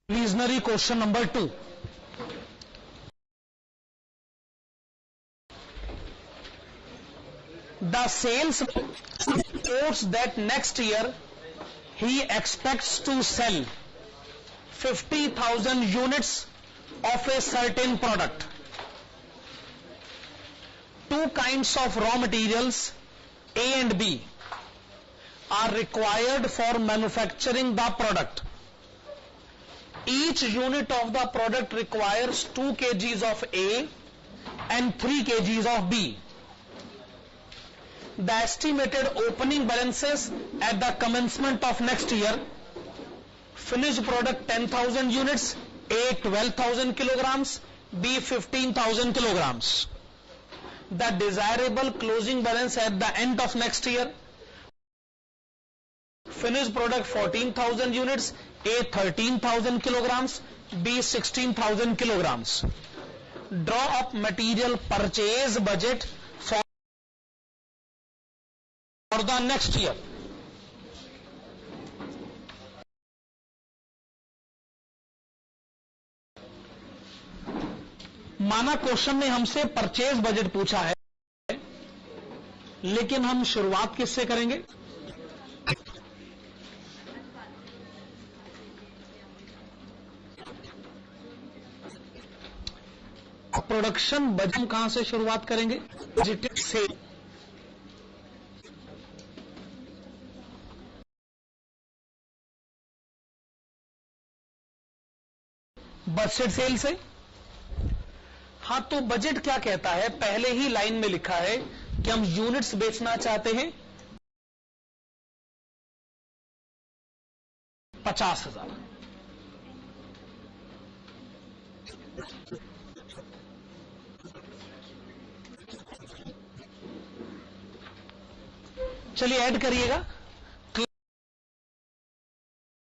Reasonary question number 2. The sales reports that next year he expects to sell 50,000 units of a certain product. Two kinds of raw materials, A and B, are required for manufacturing the product. Each unit of the product requires 2 kgs of A and 3 kgs of B. The estimated opening balances at the commencement of next year: finished product 10,000 units, A 12,000 kilograms, B 15,000 kilograms. The desirable closing balance at the end of next year: finished product 14,000 units, A 13,000 kilograms, B 16,000 kilograms. Draw up material purchase budget for the next year. माना question ने हमसे purchase budget पूछा है, लेकिन हम शुरुआत किससे करेंगे? प्रोडक्शन बजट कहां से शुरुआत करेंगे? Budgeted cell. बजटेड सेल से। हाँ, तो बजट क्या कहता है? पहले ही लाइन में लिखा है कि हम यूनिट्स बेचना चाहते हैं 50,000। चलिए ऐड करिएगा।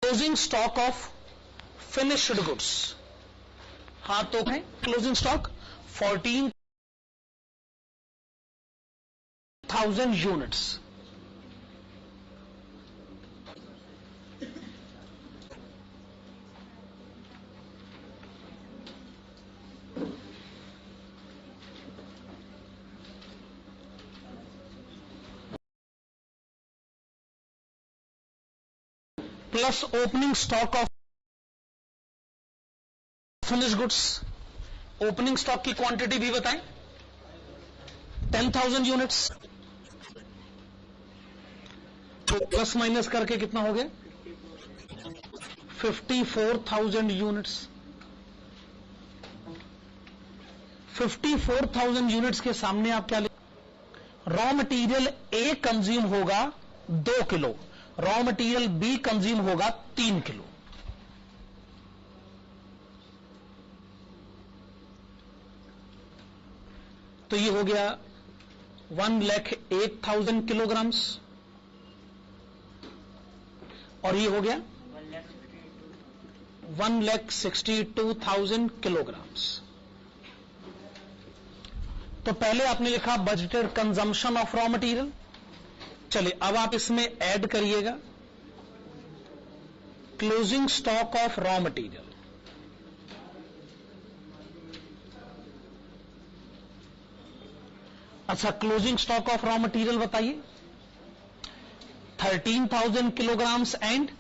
Closing stock of finished goods. हाँ, तो है closing stock 14,000 units. Plus opening stock of finished goods. Opening stock की क्वांटिटी भी बताएं, 10,000 यूनिट्स। तो प्लस माइनस करके कितना हो गया? 54,000 यूनिट्स। 54,000 यूनिट्स के सामने आप क्या रॉ मटेरियल ए कंज्यूम होगा 2 kilo, raw material B consume होगा 3 किलो। तो ये हो गया 1,08,000 किलोग्राम्स, और ये हो गया 1,62,000 किलोग्राम्स। तो पहले आपने लिखा budgeted consumption of raw material. चलिए अब आप इसमें ऐड करिएगा closing stock of raw material. अच्छा, closing stock of raw material बताइए। 13,000 kilograms and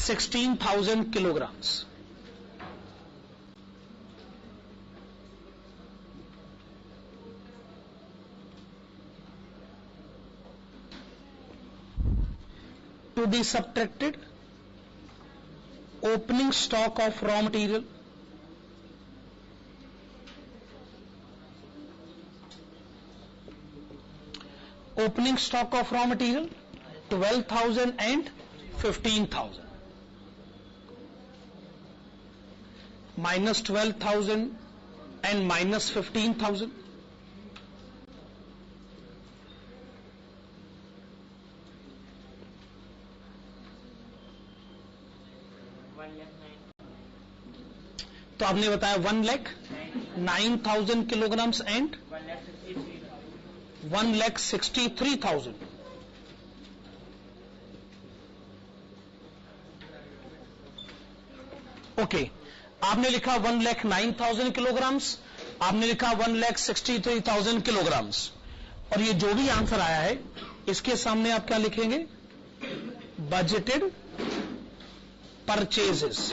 16,000 kilograms. To be subtracted opening stock of raw material, opening stock of raw material 12,000 and 15,000, minus 12,000 and minus 15,000, तो आपने बताया 1,09,000 kilograms and 1,63,000। Okay, आपने लिखा 1,09,000 kilograms, आपने लिखा 1,63,000 kilograms, और ये जो भी आंसर आया है इसके सामने आप क्या लिखेंगे? Budgeted purchases.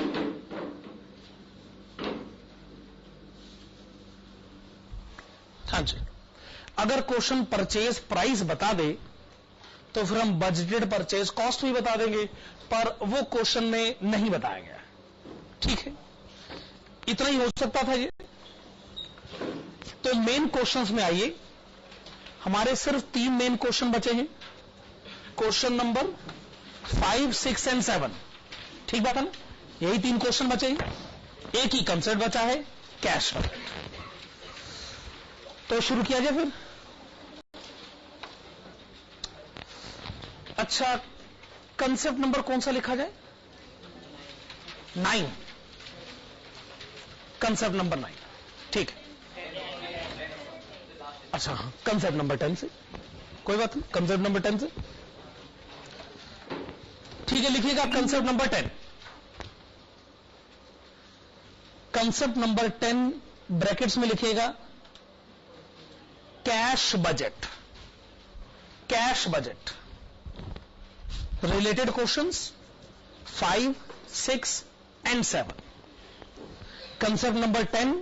हाँ जी, अगर क्वेश्चन परचेज प्राइस बता दे तो फिर हम बजटेड परचेज कॉस्ट भी बता देंगे, पर वो क्वेश्चन में नहीं बताया गया। ठीक है, इतना ही हो सकता था ये। तो मेन क्वेश्चंस में आइए, हमारे सिर्फ 3 मेन क्वेश्चन बचे हैं, क्वेश्चन नंबर 5, 6 एंड 7। ठीक बात है ना, यही 3 क्वेश्चन बचे हैं, एक ही कंसेप्ट बचा है, कैश बजट। तो शुरू किया जाए फिर। अच्छा, कंसेप्ट नंबर कौन सा लिखा जाए? 9, कंसेप्ट नंबर 9। ठीक है, अच्छा हाँ, कंसेप्ट नंबर 10 से कोई बात नहीं, कंसेप्ट नंबर 10 से ठीक है। लिखिएगा concept number 10। Concept number 10 brackets में लिखिएगा cash budget. Cash budget related questions 5, 6 and 7। Concept number 10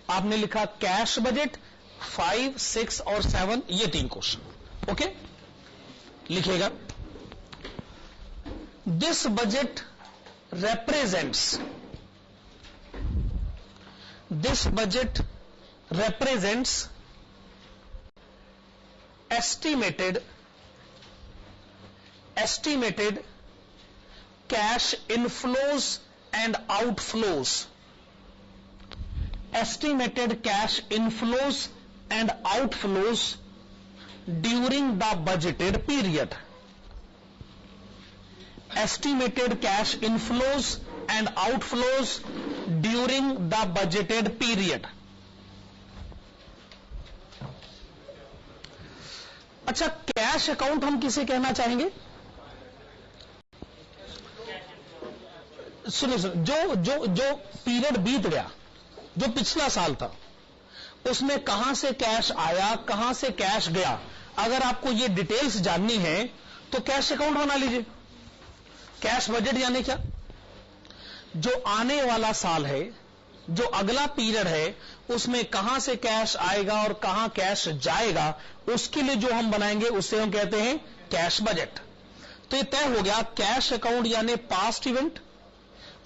आपने लिखा कैश बजट, 5, 6 और 7, ये 3 क्वेश्चन। ओके, लिखिएगा this budget represents estimated cash inflows and outflows. Estimated cash inflows and outflows during the budgeted period. Estimated cash inflows and outflows during the budgeted period. अच्छा, cash account हम किसे कहना चाहेंगे? सुनो, जो जो जो पीरियड बीत गया, जो पिछला साल था, उसमें कहां से कैश आया, कहां से कैश गया, अगर आपको ये डिटेल्स जाननी है तो कैश अकाउंट बना लीजिए। कैश बजट यानी क्या? जो आने वाला साल है, जो अगला पीरियड है, उसमें कहां से कैश आएगा और कहां कैश जाएगा, उसके लिए जो हम बनाएंगे उसे हम कहते हैं कैश बजट। तो ये तय हो गया, कैश अकाउंट यानी पास्ट इवेंट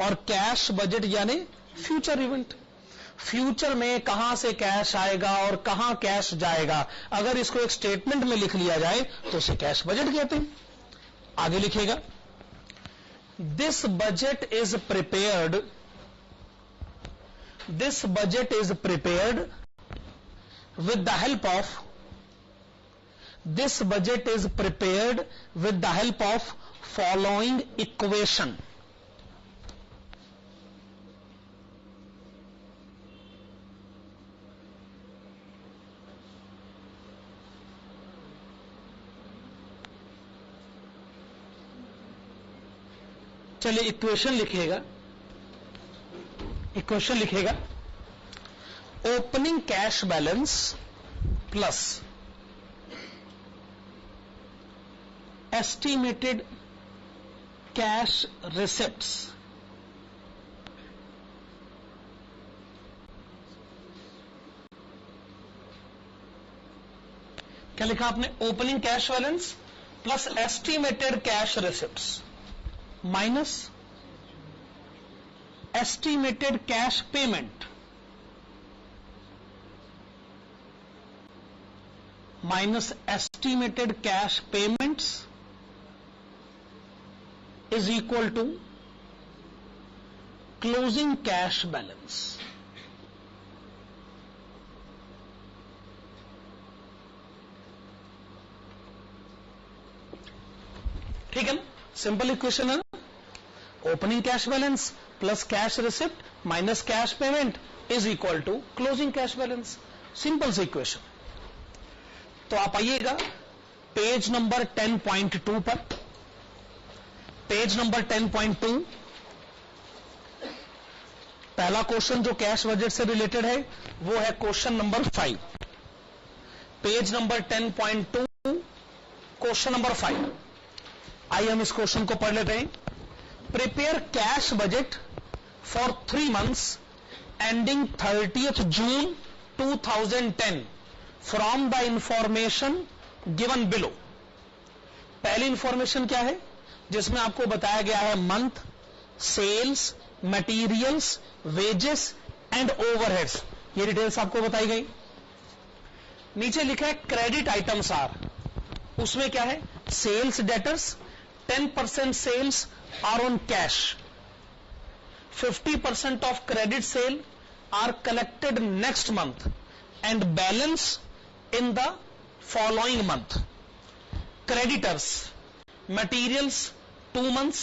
और कैश बजट यानी फ्यूचर इवेंट। फ्यूचर में कहां से कैश आएगा और कहां कैश जाएगा, अगर इसको एक स्टेटमेंट में लिख लिया जाए तो उसे कैश बजट कहते हैं। आगे लिखिएगा, this budget is prepared with the help of following equation. चलिए इक्वेशन लिखिएगा। इक्वेशन लिखेगा opening cash balance plus estimated cash receipts क्या लिखा आपने? Opening cash balance plus estimated cash receipts minus estimated cash payment minus estimated cash payments is equal to closing cash balance. ठीक है ना, simple equation है ना। Opening cash balance plus cash receipt minus cash payment is equal to closing cash balance. Simple सी equation. तो आप आइएगा page number 10.2 पर। पेज नंबर 10.2 पहला क्वेश्चन जो कैश बजट से रिलेटेड है वो है question number 5, page number 10.2, question number 5। आइए हम इस क्वेश्चन को पढ़ लेते हैं। Prepare cash budget for 3 months ending 30th June 2010 from the information given below. पहली इंफॉर्मेशन क्या है, जिसमें आपको बताया गया है month, sales, materials, wages and overheads, ये डिटेल्स आपको बताई गई। नीचे लिखा है क्रेडिट आइटम्स आर, उसमें क्या है, sales debtors 10% sales are on cash, 50% of credit sale are collected next month and balance in the following month. Creditors materials 2 months,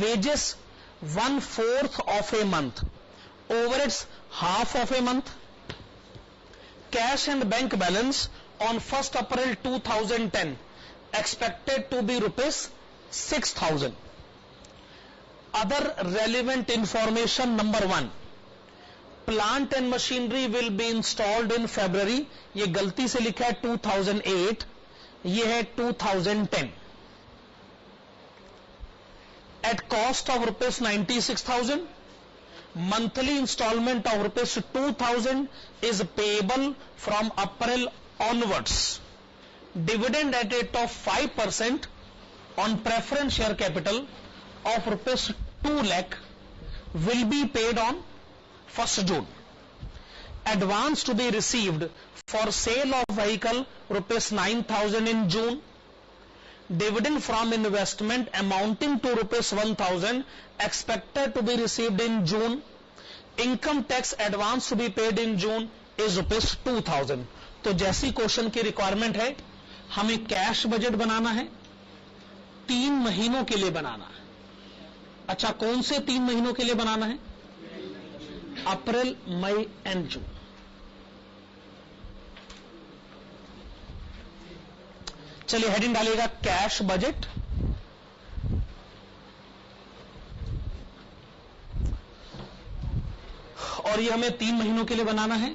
wages 1/4 of a month, overheads half of a month. Cash and bank balance on 1st April 2010 expected to be rupees 6,000. Other relevant information number 1, plant and machinery will be installed in February, ये गलती से लिखा है 2008, ये है 2010, at cost of rupees 96,000. Monthly installment of rupees 2,000 is payable from April onwards. Dividend at rate of 5% on preference share capital of rupees 2 lakh will be paid on 1st June. Advance to be received for sale of vehicle rupees 9,000 in June. Dividend from investment amounting to rupees 1,000 expected to be received in June. Income tax advance to be paid in June is rupees 2,000. तो जैसी question की requirement है, हमें cash budget बनाना है, 3 महीनों के लिए बनाना है। अच्छा, कौन से 3 महीनों के लिए बनाना है? अप्रैल, मई एंड जून। चलिए हेडिंग डालिएगा कैश बजट, और ये हमें 3 महीनों के लिए बनाना है।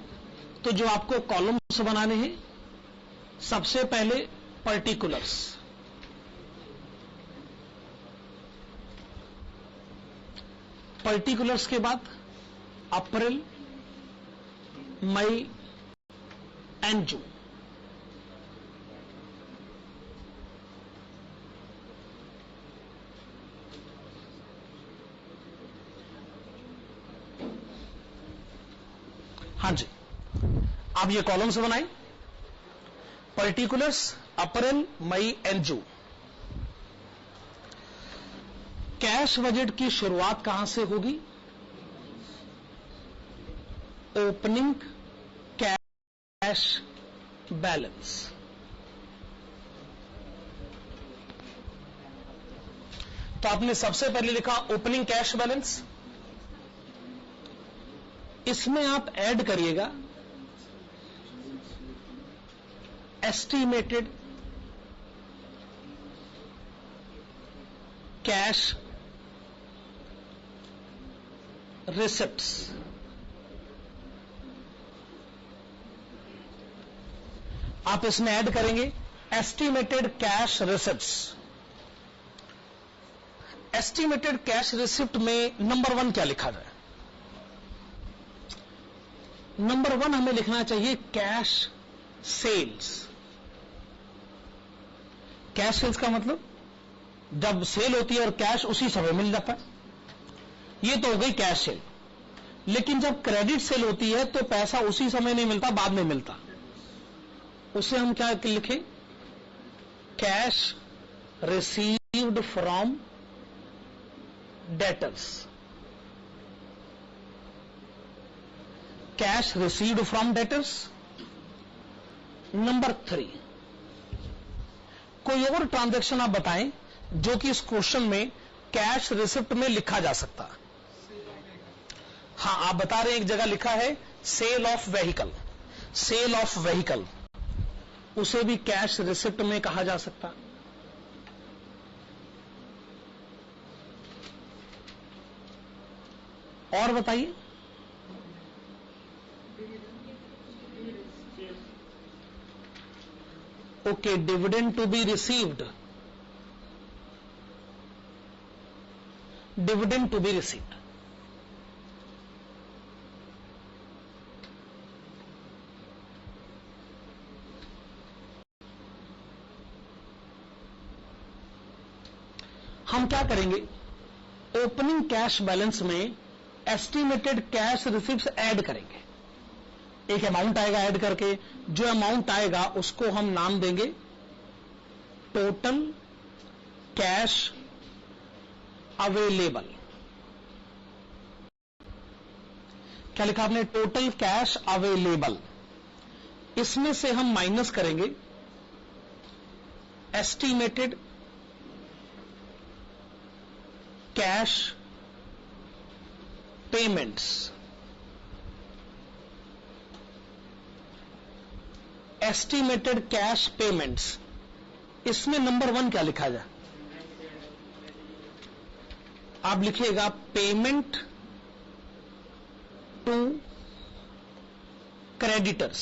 तो जो आपको कॉलम्स बनाने हैं, सबसे पहले पर्टिकुलर्स, पर्टिकुलर्स के बाद अप्रैल, मई एंड जून। हाँ जी, आप ये कॉलम्स बनाएं, particulars April, May and June. Cash budget की शुरुआत कहां से होगी? Opening cash balance. तो आपने सबसे पहले लिखा ओपनिंग कैश बैलेंस, इसमें आप ऐड करिएगा एस्टिमेटेड कैश रिसिप्ट्स। आप इसमें ऐड करेंगे estimated cash receipts. Estimated cash receipt में नंबर 1 क्या लिखा जाए? नंबर 1 हमें लिखना चाहिए कैश सेल्स। कैश सेल्स का मतलब जब सेल होती है और कैश उसी समय मिल जाता है, ये तो हो गई कैश सेल। लेकिन जब क्रेडिट सेल होती है तो पैसा उसी समय नहीं मिलता, बाद में मिलता। उसे हम क्या लिखें? Cash received from debtors. Cash received from debtors. Number 3, कोई और ट्रांजैक्शन आप बताएं जो कि इस क्वेश्चन में कैश रिसिप्ट में लिखा जा सकता। हाँ, आप बता रहे हैं, एक जगह लिखा है sale of vehicle. Sale of vehicle, उसे भी कैश रिसिप्ट में कहा जा सकता। और बताइए। Okay, dividend to be received, dividend to be received. हम क्या करेंगे, ओपनिंग कैश बैलेंस में एस्टिमेटेड कैश रिसीव्स ऐड करेंगे। एक अमाउंट आएगा ऐड करके, जो अमाउंट आएगा उसको हम नाम देंगे टोटल कैश अवेलेबल। क्या लिखा आपने, टोटल कैश अवेलेबल। इसमें से हम माइनस करेंगे estimated cash payments. Estimated cash payments, इसमें नंबर 1 क्या लिखा जाए, आप लिखिएगा पेमेंट टू क्रेडिटर्स,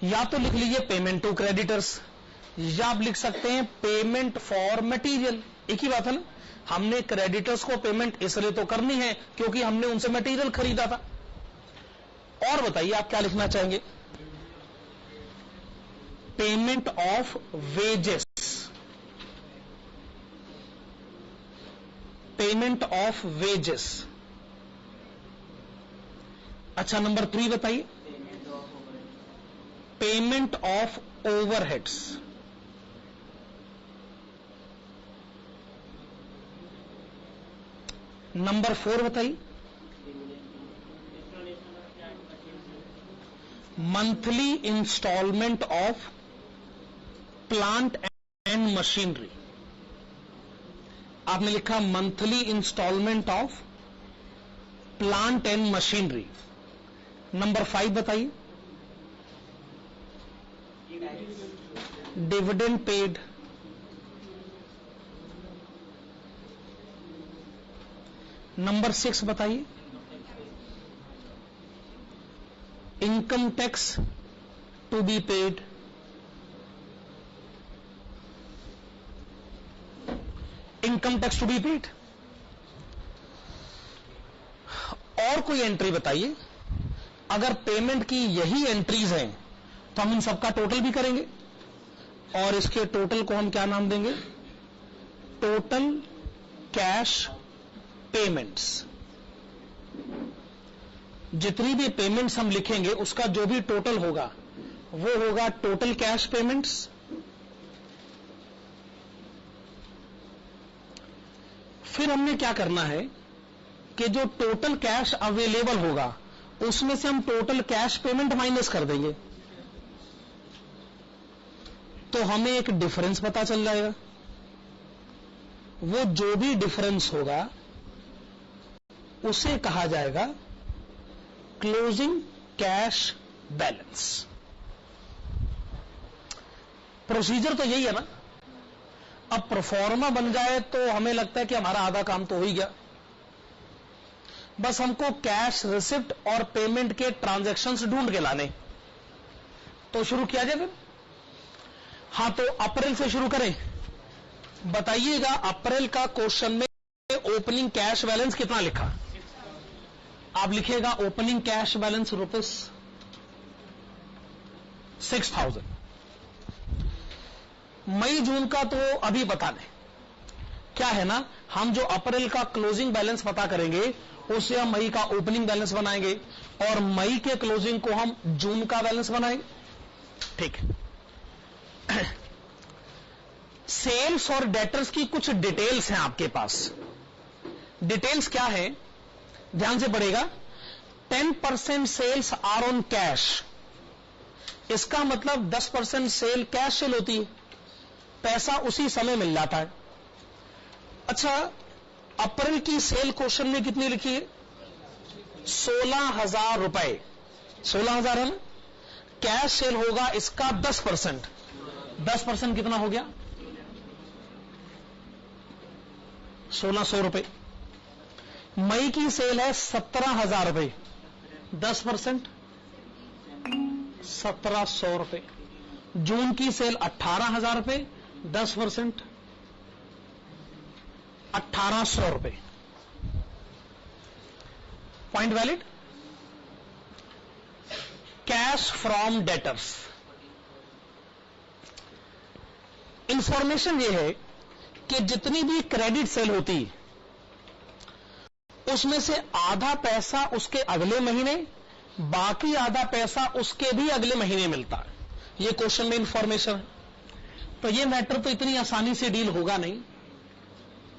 या तो लिख लीजिए पेमेंट टू क्रेडिटर्स, या आप लिख सकते हैं पेमेंट फॉर मटेरियल। एक ही बात है ना, हमने क्रेडिटर्स को पेमेंट इसलिए तो करनी है क्योंकि हमने उनसे मटेरियल खरीदा था। और बताइए आप क्या लिखना चाहेंगे, payment of wages, payment of wages. अच्छा, नंबर 3 बताइए, पेमेंट ऑफ ओवरहेड्स। नंबर 4 बताइए, monthly instalment of plant and machinery. आपने लिखा monthly instalment of plant and machinery. Number 5 बताइए, डिविडेंड पेड। नंबर 6 बताइए, income tax to be paid. Income tax to be paid. और कोई entry बताइए, अगर payment की यही एंट्रीज हैं तो हम इन सबका टोटल भी करेंगे, और इसके टोटल को हम क्या नाम देंगे, टोटल कैश पेमेंट्स। जितनी भी पेमेंट्स हम लिखेंगे उसका जो भी टोटल होगा वो होगा टोटल कैश पेमेंट्स। फिर हमने क्या करना है कि जो टोटल कैश अवेलेबल होगा उसमें से हम टोटल कैश पेमेंट माइनस कर देंगे, तो हमें एक डिफरेंस पता चल जाएगा। वो जो भी डिफरेंस होगा उसे कहा जाएगा क्लोजिंग कैश बैलेंस। प्रोसीजर तो यही है ना। अब प्रोफॉर्मा बन जाए तो हमें लगता है कि हमारा आधा काम तो हो ही गया, बस हमको कैश रिसिप्ट और पेमेंट के ट्रांजैक्शंस ढूंढ के लाने। तो शुरू किया जाए फिर। हां, तो अप्रैल से शुरू करें। बताइएगा अप्रैल का क्वेश्चन में ओपनिंग कैश बैलेंस कितना लिखा। आप लिखिएगा ओपनिंग कैश बैलेंस ₹6,000। मई जून का तो अभी बता दें। क्या है ना, हम जो अप्रैल का क्लोजिंग बैलेंस पता करेंगे उससे हम मई का ओपनिंग बैलेंस बनाएंगे, और मई के क्लोजिंग को हम जून का बैलेंस बनाएंगे। ठीक है। सेल्स और डेटर्स की कुछ डिटेल्स हैं आपके पास। डिटेल्स क्या है, ध्यान से पढ़ेगा। 10% सेल्स आर ऑन कैश, इसका मतलब 10% सेल कैश सेल होती है, पैसा उसी समय मिल जाता है। अच्छा, अप्रैल की सेल क्वेश्चन में कितनी लिखी है, 16,000 रुपए। 16,000 है ना। कैश सेल होगा इसका 10%। 10% कितना हो गया, 1,600 रुपए। मई की सेल है 17,000 रुपए, 10%, 1,700 रुपए। जून की सेल 18,000 रुपए, 10%, 1,800 रुपए। Point valid. Cash from debtors, information यह है कि जितनी भी क्रेडिट सेल होती उसमें से आधा पैसा उसके अगले महीने, बाकी आधा पैसा उसके भी अगले महीने मिलता है। यह क्वेश्चन में इंफॉर्मेशन है। तो यह मैटर तो इतनी आसानी से डील होगा नहीं,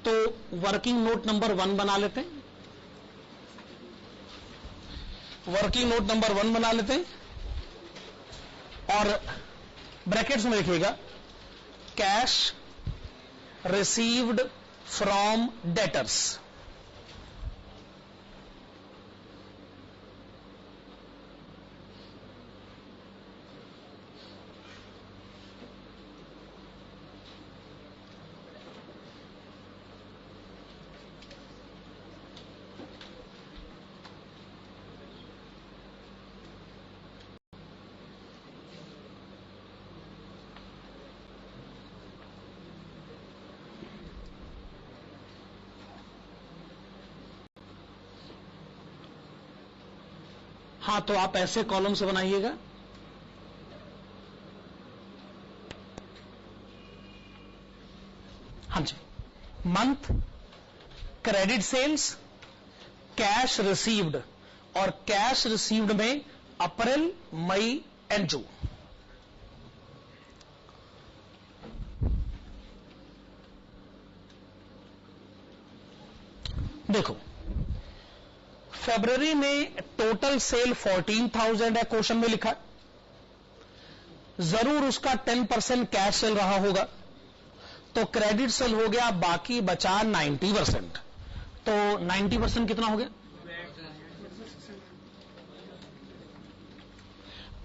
तो वर्किंग नोट नंबर 1 बना लेते हैं। वर्किंग नोट नंबर 1 बना लेते हैं और ब्रैकेट्स में लिखिएगा कैश रिसीव्ड फ्रॉम डेटर्स। हाँ, तो आप ऐसे कॉलम से बनाइएगा। हाँ जी, month, credit sales, cash received, और कैश रिसीव्ड में अप्रैल, मई एंड जून। देखो, फरवरी में टोटल सेल 14,000 है, क्वेश्चन में लिखा। जरूर उसका 10% कैश सेल रहा होगा, तो क्रेडिट सेल हो गया, बाकी बचा 90%। तो 90% कितना हो गया?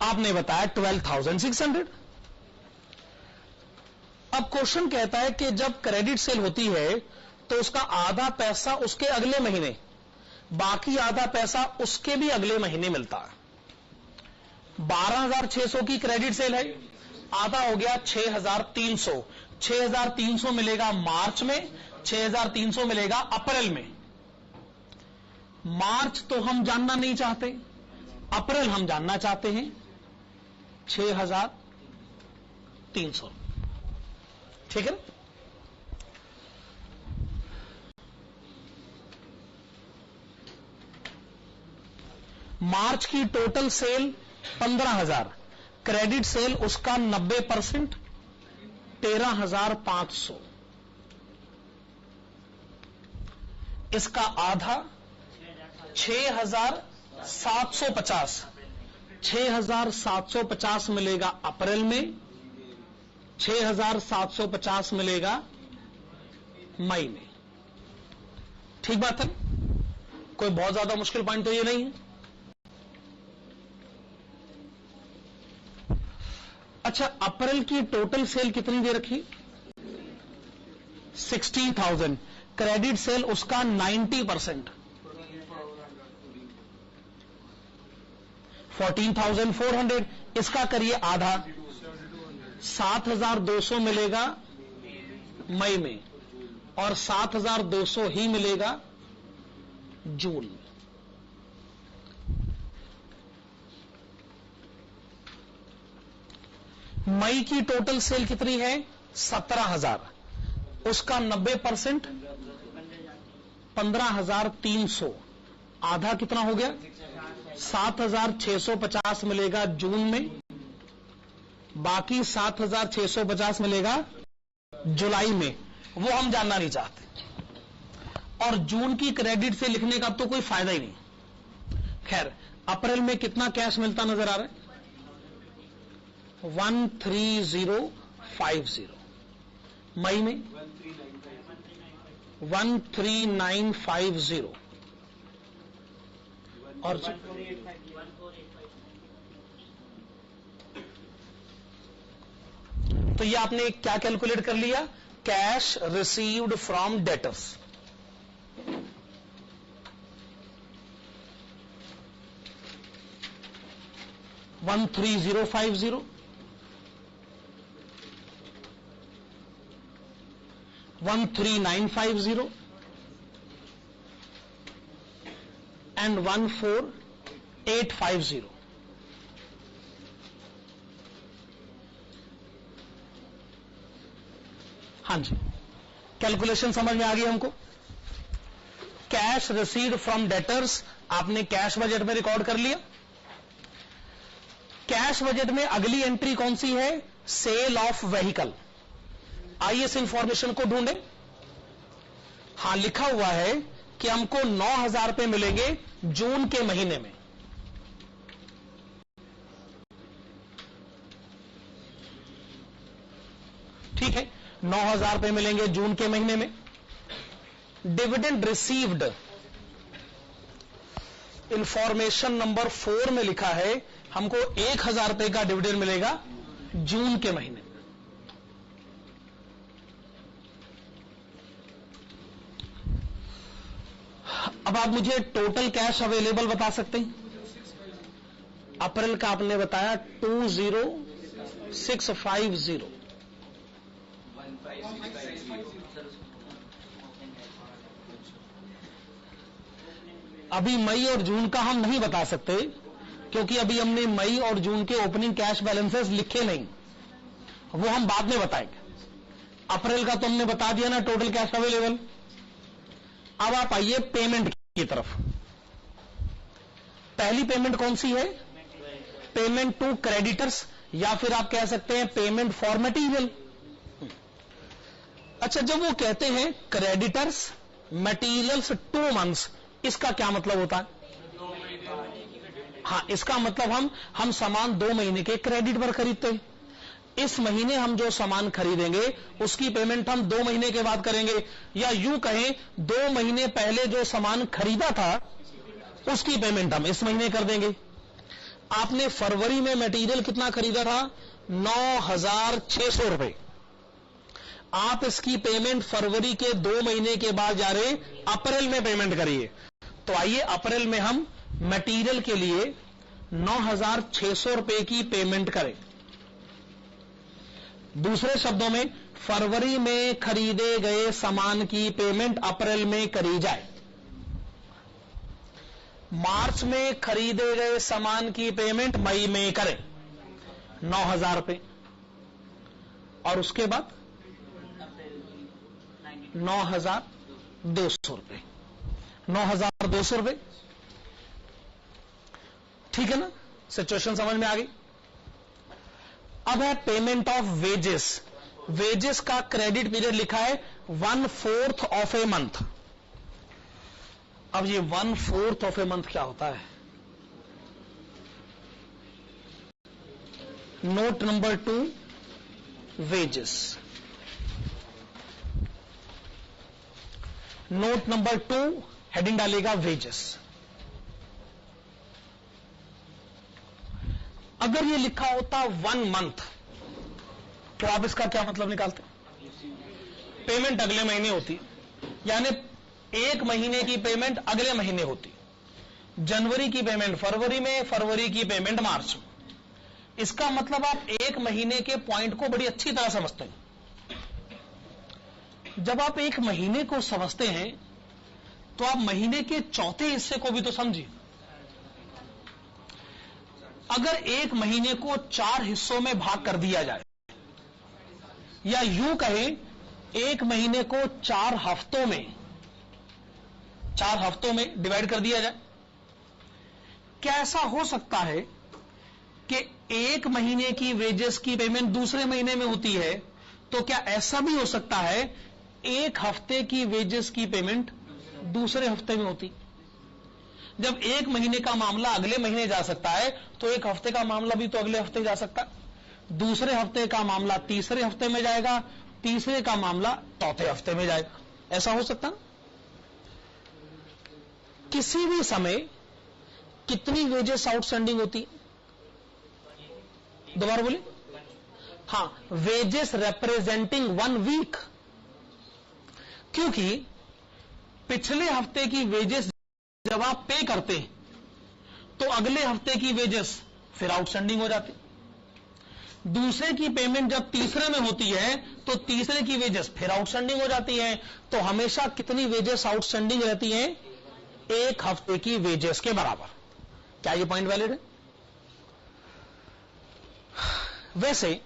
आपने बताया 12,600। अब क्वेश्चन कहता है कि जब क्रेडिट सेल होती है तो उसका आधा पैसा उसके अगले महीने, बाकी आधा पैसा उसके भी अगले महीने मिलता है। 12,600 की क्रेडिट सेल है, आधा हो गया 6,300। 6,300 मिलेगा मार्च में, 6,300 मिलेगा अप्रैल में। मार्च तो हम जानना नहीं चाहते, अप्रैल हम जानना चाहते हैं। 6,300, ठीक है। मार्च की टोटल सेल 15,000, क्रेडिट सेल उसका 90%, 13,500। इसका आधा 6,750, 6,750 मिलेगा अप्रैल में, 6,750 मिलेगा मई में। ठीक बात है, कोई बहुत ज्यादा मुश्किल पॉइंट तो ये नहीं है। अच्छा, अप्रैल की टोटल सेल कितनी दे रखी? 16,000, क्रेडिट सेल उसका 90%, 14,400। इसका करिए आधा, 7,200 मिलेगा मई में, और 7,200 ही मिलेगा जून में। मई की टोटल सेल कितनी है? 17,000, उसका 90%, 15,300। आधा कितना हो गया? 7,650 मिलेगा जून में, बाकी 7,650 मिलेगा जुलाई में। वो हम जानना नहीं चाहते, और जून की क्रेडिट से लिखने का अब तो कोई फायदा ही नहीं। खैर, अप्रैल में कितना कैश मिलता नजर आ रहा है? 13050। मई में 13950, और तो ये आपने क्या कैलकुलेट कर लिया? Cash received from debtors. 13050, 13950 and 14850. हाँ जी, कैलकुलेशन समझ में आ गई हमको। कैश रिसीव्ड फ्रॉम डेटर्स आपने कैश बजट में रिकॉर्ड कर लिया। कैश बजट में अगली एंट्री कौन सी है? Sale of vehicle. आइए इस इंफॉर्मेशन को ढूंढें। हां, लिखा हुआ है कि हमको 9,000 रुपए मिलेंगे जून के महीने में। ठीक है, 9,000 रुपए मिलेंगे जून के महीने में। डिविडेंड रिसीव्ड, इंफॉर्मेशन नंबर 4 में लिखा है हमको 1,000 रुपए का डिविडेंड मिलेगा जून के महीने में। अब आप मुझे टोटल कैश अवेलेबल बता सकते हैं? अप्रैल का आपने बताया 20,650। अभी मई और जून का हम नहीं बता सकते क्योंकि अभी हमने मई और जून के ओपनिंग कैश बैलेंसेस लिखे नहीं, वो हम बाद में बताएंगे। अप्रैल का तो हमने बता दिया ना टोटल कैश अवेलेबल। अब आप आइए पेमेंट की तरफ। पहली पेमेंट कौन सी है? पेमेंट टू क्रेडिटर्स, या फिर आप कह सकते हैं पेमेंट फॉर मटेरियल। अच्छा, जब वो कहते हैं क्रेडिटर्स मटेरियल्स 2 मंथ्स, इसका क्या मतलब होता है? हाँ, इसका मतलब हम सामान 2 महीने के क्रेडिट पर खरीदते हैं। इस महीने हम जो सामान खरीदेंगे उसकी पेमेंट हम 2 महीने के बाद करेंगे, या यूं कहें 2 महीने पहले जो सामान खरीदा था उसकी पेमेंट हम इस महीने कर देंगे। आपने फरवरी में मटेरियल कितना खरीदा था? 9,600 रुपए। आप इसकी पेमेंट फरवरी के 2 महीने के बाद जा रहे अप्रैल में पेमेंट करिए। तो आइए अप्रैल में हम मटेरियल के लिए 9,600 रुपए की पेमेंट करें। दूसरे शब्दों में, फरवरी में खरीदे गए सामान की पेमेंट अप्रैल में करी जाए। मार्च में खरीदे गए सामान की पेमेंट मई में करें 9,000 रुपए, और उसके बाद 9,200 रुपए। 9,200 रुपए, ठीक है ना? सिचुएशन समझ में आ गई। अब है पेमेंट ऑफ वेजेस। वेजेस का क्रेडिट पीरियड लिखा है 1/4 ऑफ ए मंथ। अब ये 1/4 ऑफ ए मंथ क्या होता है? Note number 2, wages. Note number 2 heading डालेगा वेजेस। अगर ये लिखा होता 1 मंथ तो आप इसका क्या मतलब निकालते? पेमेंट अगले महीने होती, यानी 1 महीने की पेमेंट अगले महीने होती। जनवरी की पेमेंट फरवरी में, फरवरी की पेमेंट मार्च में। इसका मतलब आप 1 महीने के पॉइंट को बड़ी अच्छी तरह समझते हैं। जब आप 1 महीने को समझते हैं तो आप महीने के चौथे हिस्से को भी तो समझिए। अगर 1 महीने को 4 हिस्सों में भाग कर दिया जाए, या यूं कहें 1 महीने को 4 हफ्तों में डिवाइड कर दिया जाए, क्या ऐसा हो सकता है कि 1 महीने की वेजेस की पेमेंट दूसरे महीने में होती है? तो क्या ऐसा भी हो सकता है 1 हफ्ते की वेजेस की पेमेंट दूसरे हफ्ते में होती? जब 1 महीने का मामला अगले महीने जा सकता है तो 1 हफ्ते का मामला भी तो अगले हफ्ते जा सकता है। दूसरे हफ्ते का मामला तीसरे हफ्ते में जाएगा, तीसरे का मामला चौथे हफ्ते में जाएगा। ऐसा हो सकता ना? किसी भी समय कितनी वेजेस आउटस्टैंडिंग होती? दोबारा बोले। हां, वेजेस रिप्रेजेंटिंग 1 वीक, क्योंकि पिछले हफ्ते की वेजेस जब आप पे करते हैं तो अगले हफ्ते की वेजेस फिर आउटस्टैंडिंग हो जाती। दूसरे की पेमेंट जब तीसरे में होती है तो तीसरे की वेजेस फिर आउटस्टैंडिंग हो जाती है। तो हमेशा कितनी वेजेस आउटस्टैंडिंग रहती हैं? एक हफ्ते की वेजेस के बराबर। क्या ये पॉइंट वैलिड है? वैसे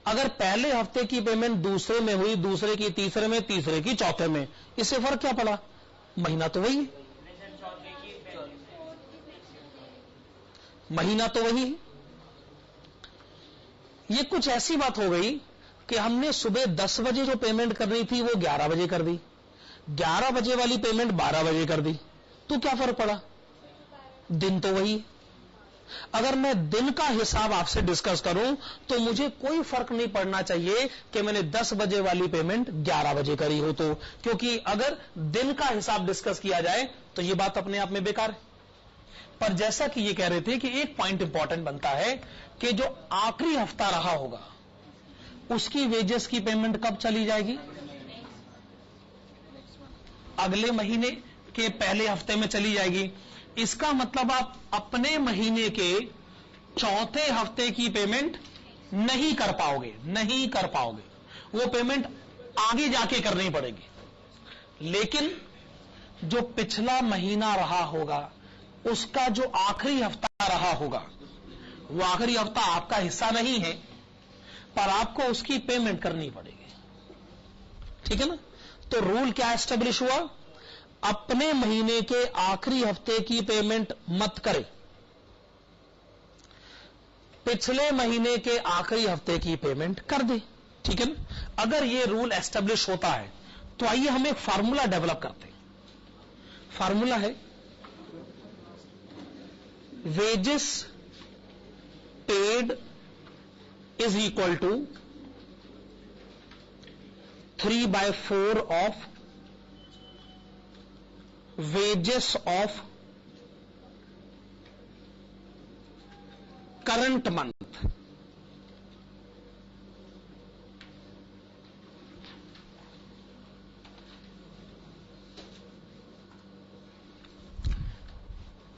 अगर पहले हफ्ते की पेमेंट दूसरे में हुई, दूसरे की तीसरे में, तीसरे की चौथे में, इससे फर्क क्या पड़ा? महीना तो वही है, महीना तो वही है। ये कुछ ऐसी बात हो गई कि हमने सुबह 10 बजे जो पेमेंट करनी थी वो 11 बजे कर दी, 11 बजे वाली पेमेंट 12 बजे कर दी, तो क्या फर्क पड़ा? दिन तो वही है। अगर मैं दिन का हिसाब आपसे डिस्कस करूं तो मुझे कोई फर्क नहीं पड़ना चाहिए कि मैंने 10 बजे वाली पेमेंट 11 बजे करी हो, तो क्योंकि अगर दिन का हिसाब डिस्कस किया जाए तो यह बात अपने आप में बेकार है। पर जैसा कि ये कह रहे थे कि एक पॉइंट इंपॉर्टेंट बनता है कि जो आखिरी हफ्ता रहा होगा उसकी वेजेस की पेमेंट कब चली जाएगी? अगले महीने के पहले हफ्ते में चली जाएगी। इसका मतलब आप अपने महीने के चौथे हफ्ते की पेमेंट नहीं कर पाओगे, नहीं कर पाओगे। वो पेमेंट आगे जाके करनी पड़ेगी। लेकिन जो पिछला महीना रहा होगा उसका जो आखिरी हफ्ता रहा होगा, वो आखिरी हफ्ता आपका हिस्सा नहीं है, पर आपको उसकी पेमेंट करनी पड़ेगी। ठीक है ना? तो रूल क्या एस्टेब्लिश हुआ? अपने महीने के आखिरी हफ्ते की पेमेंट मत करें, पिछले महीने के आखिरी हफ्ते की पेमेंट कर दे। ठीक है ना? अगर यह रूल एस्टेब्लिश होता है तो आइए हम एक फार्मूला डेवलप करते हैं। फार्मूला है wages paid is equal to 3/4 of wages of current month.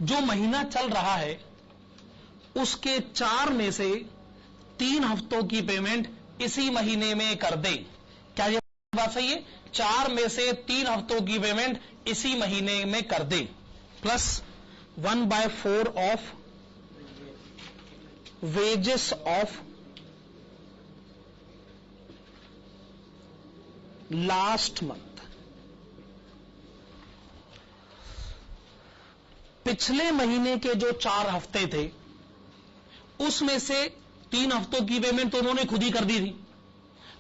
जो महीना चल रहा है उसके 4 में से 3 हफ्तों की पेमेंट इसी महीने में कर दे। क्या यह बात सही है? 4 में से 3 हफ्तों की पेमेंट इसी महीने में कर दे, plus 1/4 of wages of last month. पिछले महीने के जो 4 हफ्ते थे उसमें से 3 हफ्तों की पेमेंट तो उन्होंने खुद ही कर दी थी,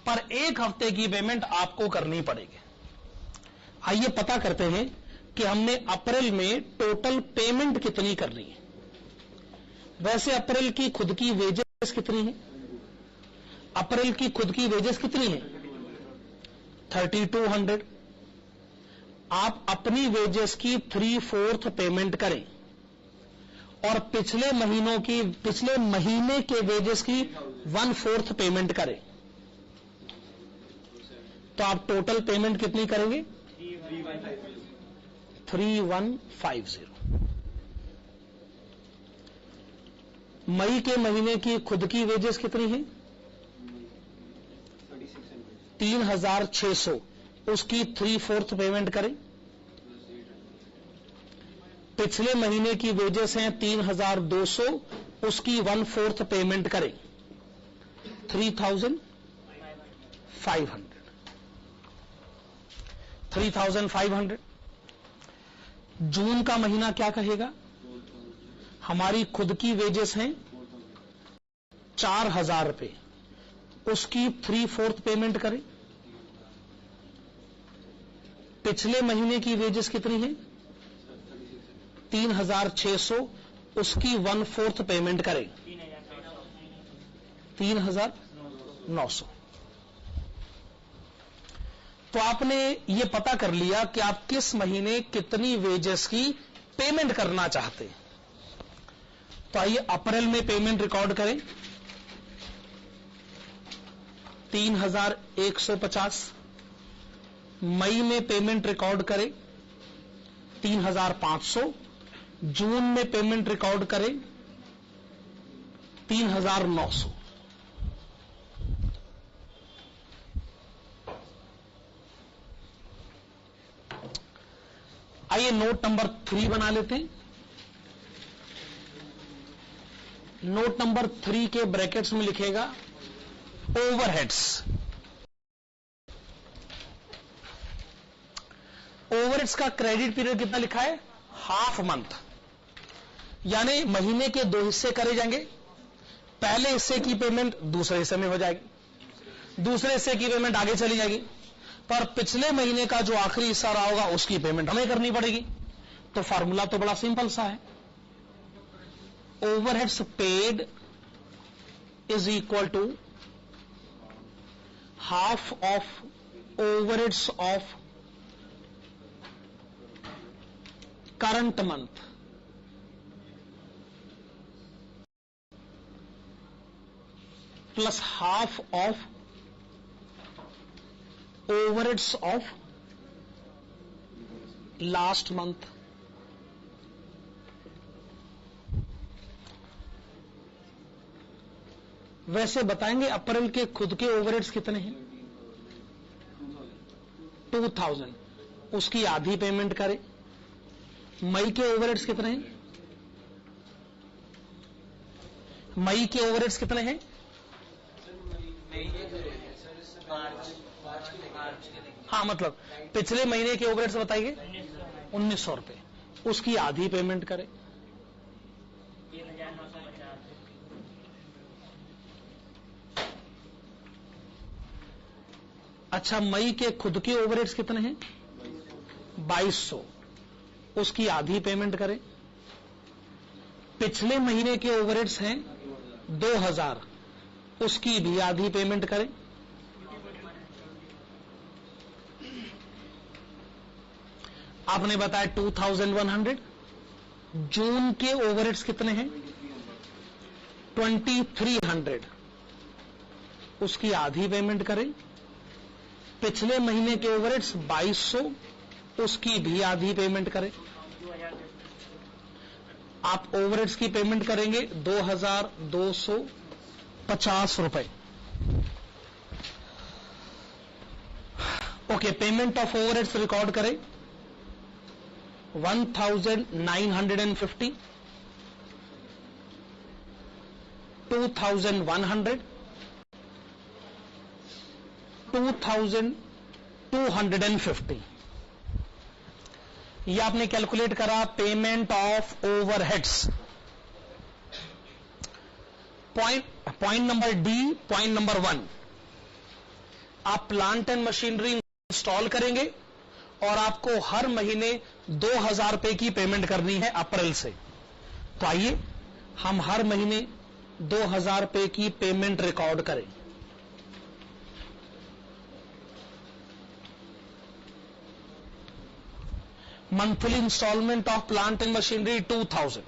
पर 1 हफ्ते की पेमेंट आपको करनी पड़ेगी। आइए पता करते हैं कि हमने अप्रैल में टोटल पेमेंट कितनी करनी है। वैसे अप्रैल की खुद की वेजेस कितनी है? अप्रैल की खुद की वेजेस कितनी है? 3200। आप अपनी वेजेस की 3/4 पेमेंट करें और पिछले महीने के वेजेस की 1/4 पेमेंट करें, तो आप टोटल पेमेंट कितनी करेंगे? 3150। मई के महीने की खुद की वेजेस कितनी है? 3600, उसकी 3/4 पेमेंट करें। पिछले महीने की वेजेस हैं 3200, उसकी 1/4 पेमेंट करें, 3500। 3500। जून का महीना क्या कहेगा? हमारी खुद की वेजेस हैं 4000 रुपए, उसकी 3/4 पेमेंट करें। पिछले महीने की वेजेस कितनी है? 3600, उसकी 1/4 पेमेंट करें, 3900। तो आपने ये पता कर लिया कि आप किस महीने कितनी वेजेस की पेमेंट करना चाहते हैं। तो आइए अप्रैल में पेमेंट रिकॉर्ड करें 3150। मई में पेमेंट रिकॉर्ड करें 3500। जून में पेमेंट रिकॉर्ड करें 3,900। आइए नोट नंबर 3 बना लेते हैं। नोट नंबर 3 के ब्रैकेट्स में लिखेगा ओवरहेड्स। ओवरहेड्स का क्रेडिट पीरियड कितना लिखा है? हाफ मंथ, यानी महीने के 2 हिस्से करे जाएंगे। पहले हिस्से की पेमेंट दूसरे हिस्से में हो जाएगी, दूसरे हिस्से की पेमेंट आगे चली जाएगी, पर पिछले महीने का जो आखिरी हिस्सा रहा होगा उसकी पेमेंट हमें करनी पड़ेगी। तो फार्मूला तो बड़ा सिंपल सा है, overheads paid is equal to half of overheads of current month plus half of overheads of last month. वैसे बताएंगे अप्रैल के खुद के ओवरहेड्स कितने हैं? 2000, उसकी आधी पेमेंट करें। मई के ओवरहेड्स कितने हैं? मई के ओवरहेड्स कितने हैं? हाँ, मतलब पिछले महीने के ओवरहेड्स बताइए। 1900 रुपए, उसकी आधी पेमेंट करें। अच्छा, मई के खुद के ओवरहेड्स कितने हैं? 2200, उसकी आधी पेमेंट करें। पिछले महीने के ओवरहेड्स हैं 2000, उसकी भी आधी पेमेंट करें। आपने बताया 2100। जून के ओवरहेड्स कितने हैं? 2300, उसकी आधी पेमेंट करें। पिछले महीने के ओवरहेड्स 2200, उसकी भी आधी पेमेंट करें। आप ओवरहेड्स की पेमेंट करेंगे 2250 रुपए। Okay, payment of overheads record करें 1950, 2100, 2250। यह आपने कैलकुलेट करा payment of overheads. Point number D, point number 1, आप प्लांट एंड मशीनरी इंस्टॉल करेंगे और आपको हर महीने 2000 रुपए की पेमेंट करनी है अप्रैल से। तो आइए हम हर महीने 2000 रुपए की पेमेंट रिकॉर्ड करें। Monthly instalment of plant and machinery 2000।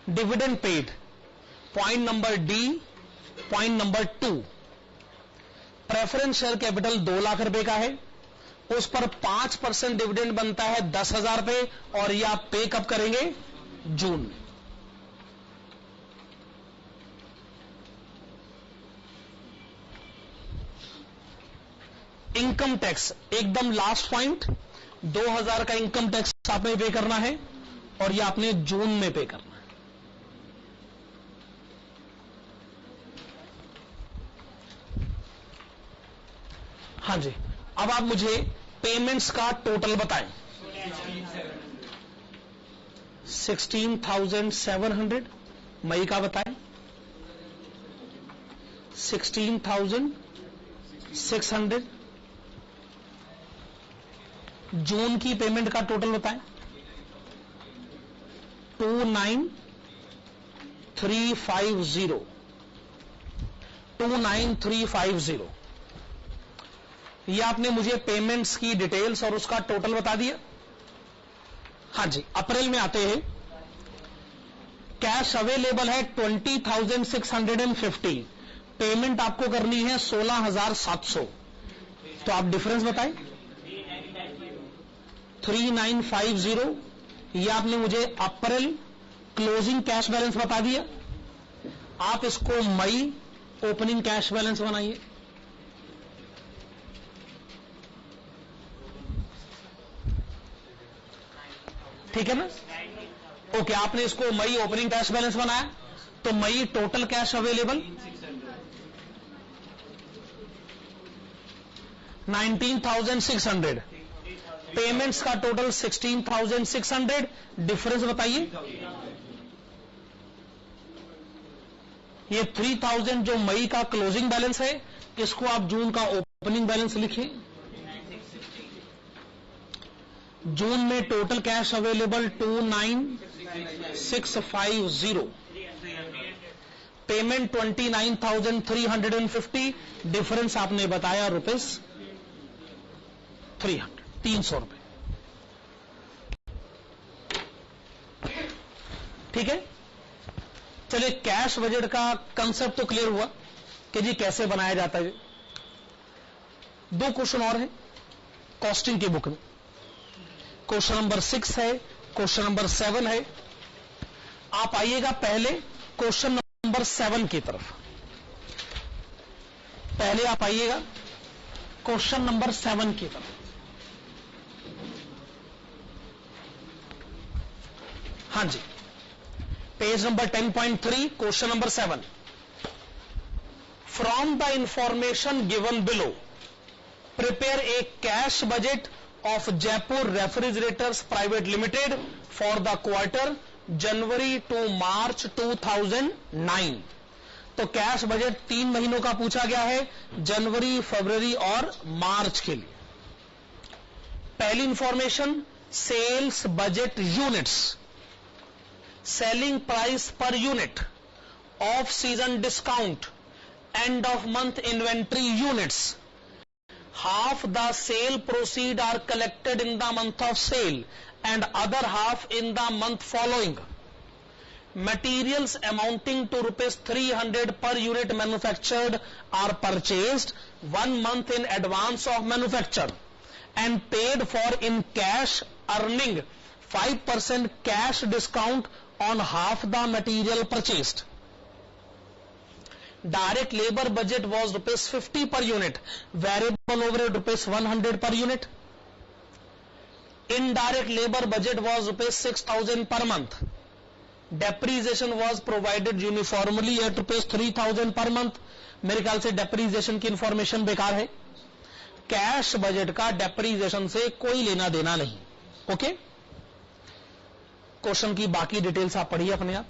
Dividend paid, point number D, point number 2, preference share capital 2 lakh रुपए का है, उस पर 5% डिविडेंड बनता है 10,000 रुपए, और यह आप पे कब करेंगे? जून में। इनकम टैक्स एकदम लास्ट पॉइंट, 2000 का इनकम टैक्स आपने पे करना है और यह आपने जून में पे करना है। हाँ जी, अब आप मुझे पेमेंट्स का टोटल बताएं। 16,700 मई का बताएं, 16,600 जून की पेमेंट का टोटल बताएं। 29,350, 29,350। ये आपने मुझे पेमेंट्स की डिटेल्स और उसका टोटल बता दिया। हाँ जी, अप्रैल में आते हैं। कैश अवेलेबल है 20,650, पेमेंट आपको करनी है 16,700। तो आप डिफरेंस बताएं। 3950, ये आपने मुझे अप्रैल क्लोजिंग कैश बैलेंस बता दिया, आप इसको मई ओपनिंग कैश बैलेंस बनाइए। ठीक है ना? ओके, आपने इसको मई ओपनिंग कैश बैलेंस बनाया, तो मई टोटल कैश अवेलेबल 19,600, पेमेंट्स का टोटल 16,600, डिफरेंस बताइए। ये 3,000 जो मई का क्लोजिंग बैलेंस है, इसको आप जून का ओपनिंग बैलेंस लिखिए। जून में total cash available 29,650, payment 29,350, difference आपने बताया ₹300, 300 रुपए। ठीक है, चलिए कैश बजट का कंसेप्ट तो क्लियर हुआ कि जी कैसे बनाया जाता है। दो क्वेश्चन और हैं कॉस्टिंग की बुक में, क्वेश्चन नंबर 6 है, क्वेश्चन नंबर 7 है। आप आइएगा पहले क्वेश्चन नंबर 7 की तरफ, पहले आप आइएगा क्वेश्चन नंबर 7 की तरफ। हां जी, page number 10.3, question number 7। From the information given below, prepare a cash budget of Jaipur Refrigerators Private Limited for the quarter January to March 2009। तो कैश बजट 3 महीनों का पूछा गया है, जनवरी, फरवरी और मार्च के लिए। पहली information, sales budget units, selling price per unit, off season discount, end of month inventory units. Half the sale proceed are collected in the month of sale and other half in the month following. Materials amounting to rupees 300 per unit manufactured are purchased 1 month in advance of manufacture and paid for in cash, earning 5% cash discount on half the material purchased. Direct labor budget was rupees 50 per unit, variable overhead rupees 100 per unit. Indirect labor budget was rupees 6,000 per month. Depreciation was provided uniformly at rupees 3,000 per month. मेरे ख्याल से डेप्रीजिएशन की information बेकार है, cash budget का डेप्रीजिएशन से कोई लेना देना नहीं। ओके, क्वेश्चन की बाकी डिटेल्स आप पढ़िए अपने आप।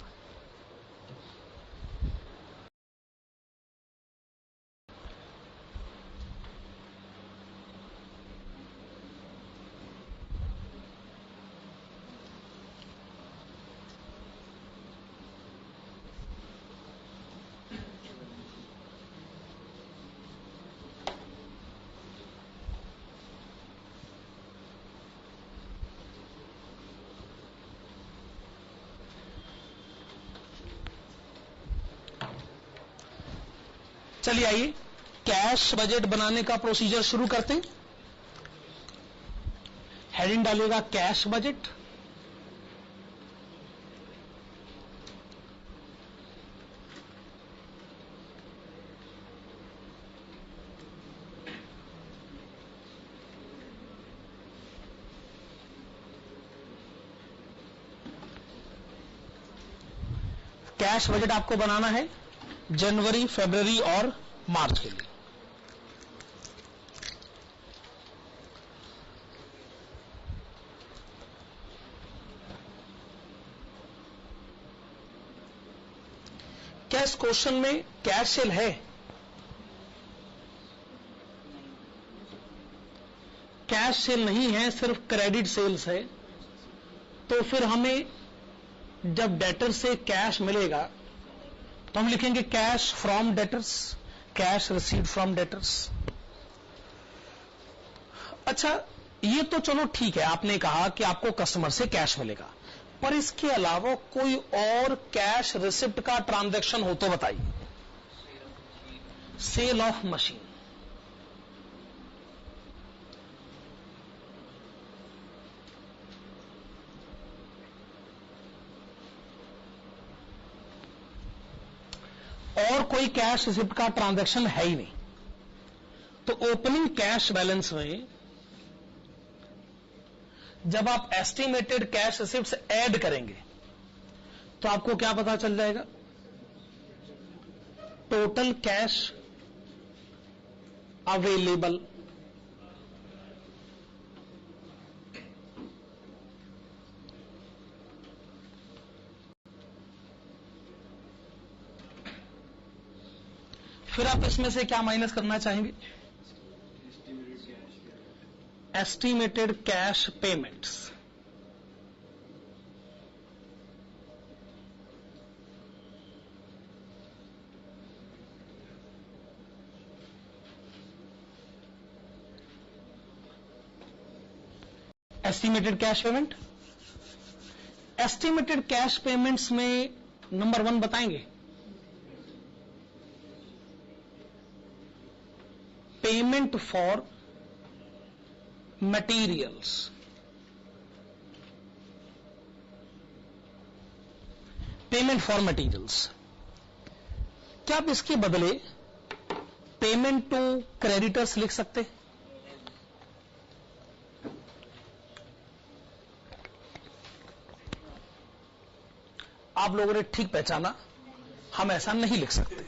चलिए आइए कैश बजट बनाने का प्रोसीजर शुरू करते हैं। हेडिंग डालिएगा कैश बजट। कैश बजट आपको बनाना है जनवरी, फरवरी और मार्च के लिए। क्या इस क्वेश्चन में कैश सेल है? कैश सेल नहीं है, सिर्फ क्रेडिट सेल्स है। तो फिर हमें जब डेटर से कैश मिलेगा तो हम लिखेंगे cash from debtors, cash received from debtors. अच्छा, ये तो चलो ठीक है, आपने कहा कि आपको कस्टमर से कैश मिलेगा, पर इसके अलावा कोई और कैश रिसिप्ट का ट्रांजैक्शन हो तो बताइए। सेल ऑफ मशीन, और कोई कैश रिसिप्ट का ट्रांजैक्शन है ही नहीं। तो ओपनिंग कैश बैलेंस में जब आप एस्टिमेटेड कैश रिसिप्ट्स ऐड करेंगे तो आपको क्या पता चल जाएगा? टोटल कैश अवेलेबल फिर आप इसमें से क्या माइनस करना चाहेंगे? Estimated cash payments. Estimated cash payment, estimated cash payments में नंबर 1 बताएंगे, payment for materials. Payment for materials, क्या आप इसके बदले पेमेंट टू क्रेडिटर्स लिख सकते? आप लोगों ने ठीक पहचाना, हम ऐसा नहीं लिख सकते।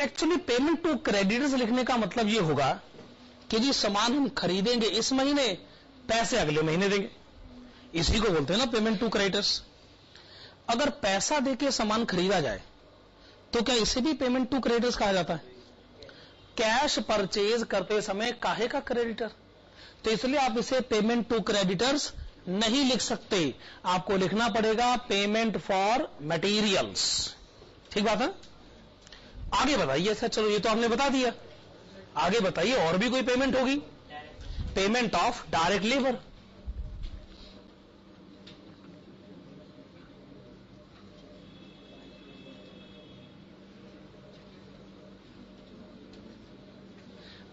एक्चुअली पेमेंट टू क्रेडिटर्स लिखने का मतलब यह होगा कि जी सामान हम खरीदेंगे इस महीने, पैसे अगले महीने देंगे, इसी को बोलते हैं ना पेमेंट टू क्रेडिटर्स। अगर पैसा देके सामान खरीदा जाए तो क्या इसे भी पेमेंट टू क्रेडिटर्स कहा जाता है? कैश परचेज करते समय काहे का क्रेडिटर? तो इसलिए आप इसे पेमेंट टू क्रेडिटर्स नहीं लिख सकते, आपको लिखना पड़ेगा पेमेंट फॉर मटेरियल्स। ठीक बात है? आगे बताइए सर, चलो ये तो आपने बता दिया, आगे बताइए और भी कोई पेमेंट होगी? Payment of direct labour.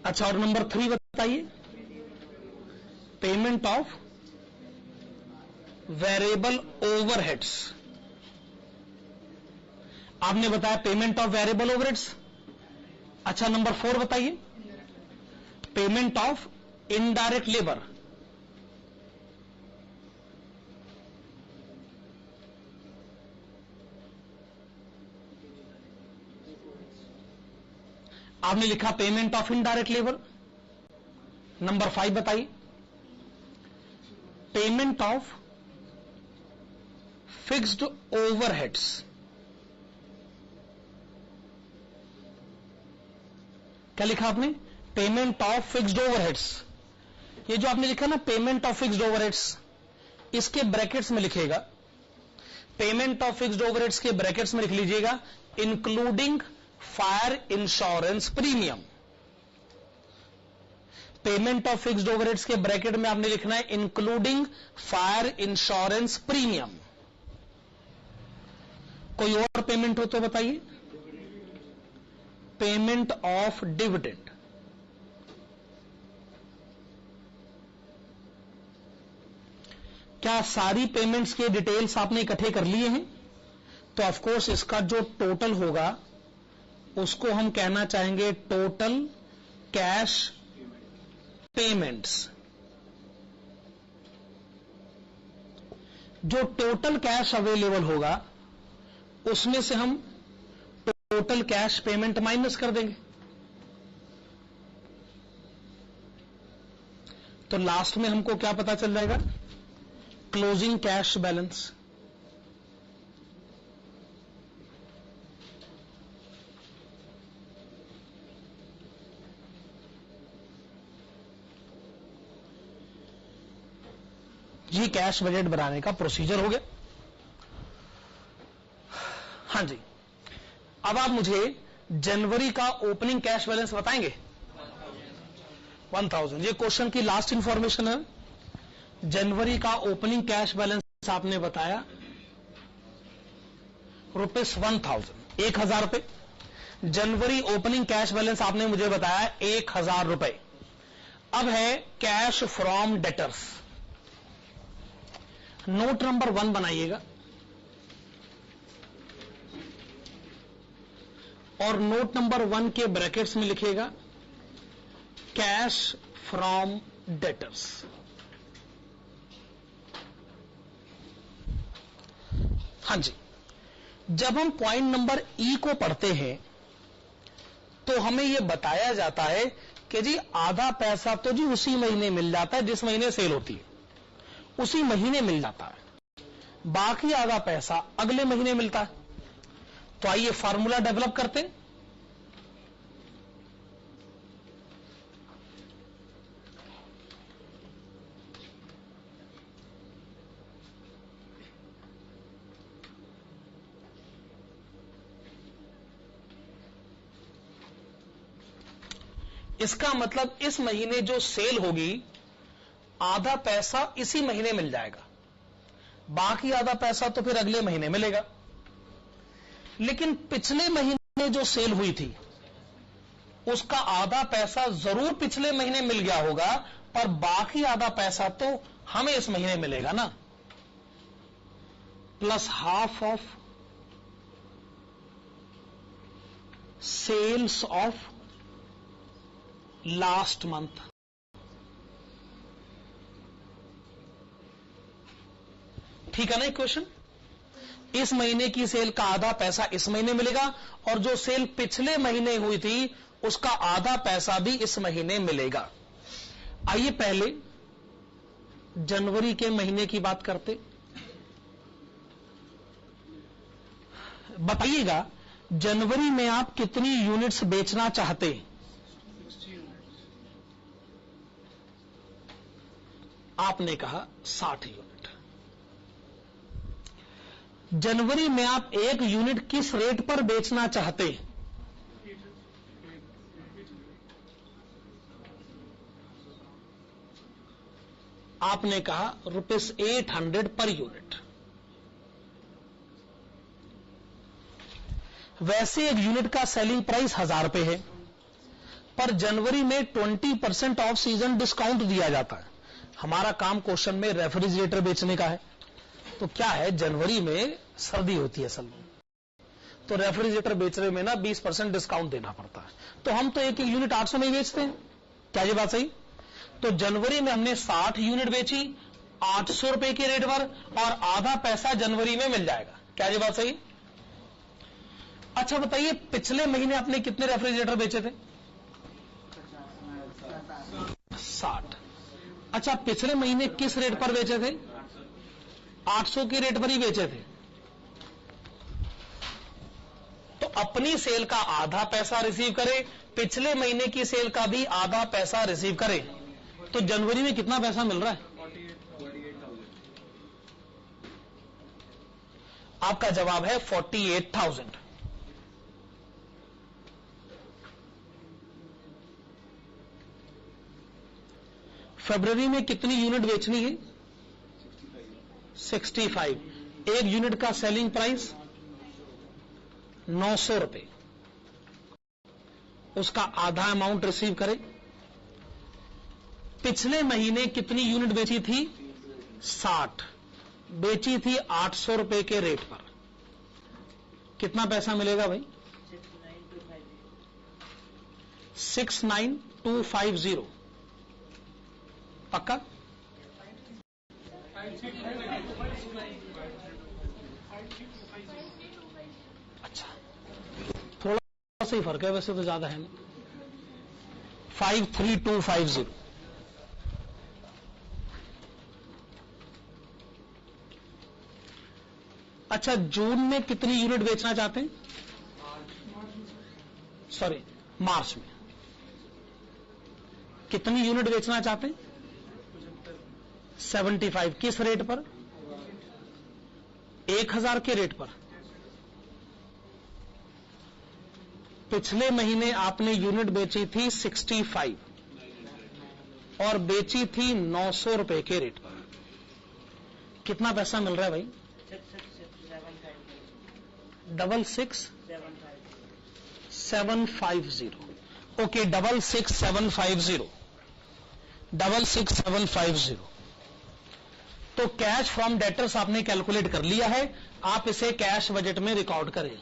अच्छा, और नंबर 3 बताइए, पेमेंट ऑफ वेरिएबल ओवरहेड्स। आपने बताया पेमेंट ऑफ वेरिएबल ओवरहेड्स। अच्छा, नंबर 4 बताइए, पेमेंट ऑफ इनडायरेक्ट लेबर। आपने लिखा payment of indirect labour. Number 5 बताइए, पेमेंट ऑफ फिक्स्ड ओवरहेड्स। क्या लिखा आपने? Payment of fixed overheads. ये जो आपने लिखा ना पेमेंट ऑफ फिक्स्ड ओवरहेड्स, इसके ब्रैकेट्स में लिखेगा, पेमेंट ऑफ फिक्स्ड ओवरहेड्स के ब्रैकेट्स में लिख लीजिएगा including fire insurance premium. Payment of fixed overheads के ब्रैकेट में आपने लिखना है इंक्लूडिंग फायर इंश्योरेंस प्रीमियम। कोई और पेमेंट हो तो बताइए। Payment of dividend. क्या सारी पेमेंट्स के डिटेल्स आपने इकट्ठे कर लिए हैं? तो ऑफ कोर्स इसका जो टोटल होगा उसको हम कहना चाहेंगे टोटल कैश पेमेंट्स। जो टोटल कैश अवेलेबल होगा उसमें से हम टोटल कैश पेमेंट माइनस कर देंगे, तो लास्ट में हमको क्या पता चल जाएगा? Closing cash balance. ये कैश बजट बनाने का प्रोसीजर हो गया। हां जी, अब आप मुझे जनवरी का ओपनिंग कैश बैलेंस बताएंगे? 1000। ये क्वेश्चन की लास्ट इंफॉर्मेशन है। जनवरी का ओपनिंग कैश बैलेंस आपने बताया ₹1000, 1000 रुपए। जनवरी ओपनिंग कैश बैलेंस आपने मुझे बताया 1000 रुपए। अब है cash from debtors. Note number 1 बनाइएगा और नोट नंबर 1 के ब्रैकेट्स में लिखिएगा कैश फ्रॉम डेटर्स। हां जी, जब हम पॉइंट नंबर ई को पढ़ते हैं तो हमें यह बताया जाता है कि जी आधा पैसा तो जी उसी महीने मिल जाता है जिस महीने सेल होती है, उसी महीने मिल जाता है, बाकी आधा पैसा अगले महीने मिलता है। तो आइए फार्मूला डेवलप करते हैं। इसका मतलब इस महीने जो सेल होगी आधा पैसा इसी महीने मिल जाएगा, बाकी आधा पैसा तो फिर अगले महीने मिलेगा। लेकिन पिछले महीने जो सेल हुई थी उसका आधा पैसा जरूर पिछले महीने मिल गया होगा, पर बाकी आधा पैसा तो हमें इस महीने मिलेगा ना, plus half of sales of last month. ठीक है ना इक्वेशन? इस महीने की सेल का आधा पैसा इस महीने मिलेगा और जो सेल पिछले महीने हुई थी उसका आधा पैसा भी इस महीने मिलेगा। आइए पहले जनवरी के महीने की बात करते। बताइएगा जनवरी में आप कितनी यूनिट्स बेचना चाहते? आपने कहा 60 यूनिट। जनवरी में आप एक यूनिट किस रेट पर बेचना चाहते? आपने कहा ₹800 पर यूनिट। वैसे एक यूनिट का सेलिंग प्राइस 1000 रुपए है, पर जनवरी में 20% ऑफ सीजन डिस्काउंट दिया जाता है। हमारा काम क्वेश्चन में रेफ्रिजरेटर बेचने का है, तो क्या है जनवरी में सर्दी होती है असल में, तो रेफ्रिजरेटर बेचने में ना 20% डिस्काउंट देना पड़ता है, तो हम तो एक एक यूनिट 800 में ही बेचते हैं। क्या ये बात सही? तो जनवरी में हमने 60 यूनिट बेची 800 रुपए के रेट पर और आधा पैसा जनवरी में मिल जाएगा। क्या ये बात सही? अच्छा बताइए पिछले महीने आपने कितने रेफ्रिजरेटर बेचे थे? 60। अच्छा पिछले महीने किस रेट पर बेचे थे? 800 के रेट पर ही बेचे थे। तो अपनी सेल का आधा पैसा रिसीव करें, पिछले महीने की सेल का भी आधा पैसा रिसीव करें, तो जनवरी में कितना पैसा मिल रहा है? आपका जवाब है 48,000। फरवरी में कितनी यूनिट बेचनी है? 65। एक यूनिट का सेलिंग प्राइस 900 रुपए, उसका आधा अमाउंट रिसीव करें। पिछले महीने कितनी यूनिट बेची थी? 60, बेची थी 800 रुपए के रेट पर, कितना पैसा मिलेगा भाई? 69250। पक्का? अच्छा थोड़ा सा ही फर्क है, वैसे तो ज्यादा है नहीं। 53250। अच्छा जून में कितनी यूनिट बेचना चाहते हैं? सॉरी मार्च में कितनी यूनिट बेचना चाहते हैं? 75। किस रेट पर? 1000 के रेट पर। पिछले महीने आपने यूनिट बेची थी 65 और बेची थी 900 रुपए के रेट पर, कितना पैसा मिल रहा है भाई? 66750। ओके 66750। तो कैश फ्रॉम डेटर्स आपने कैलकुलेट कर लिया है, आप इसे कैश बजट में रिकॉर्ड करें।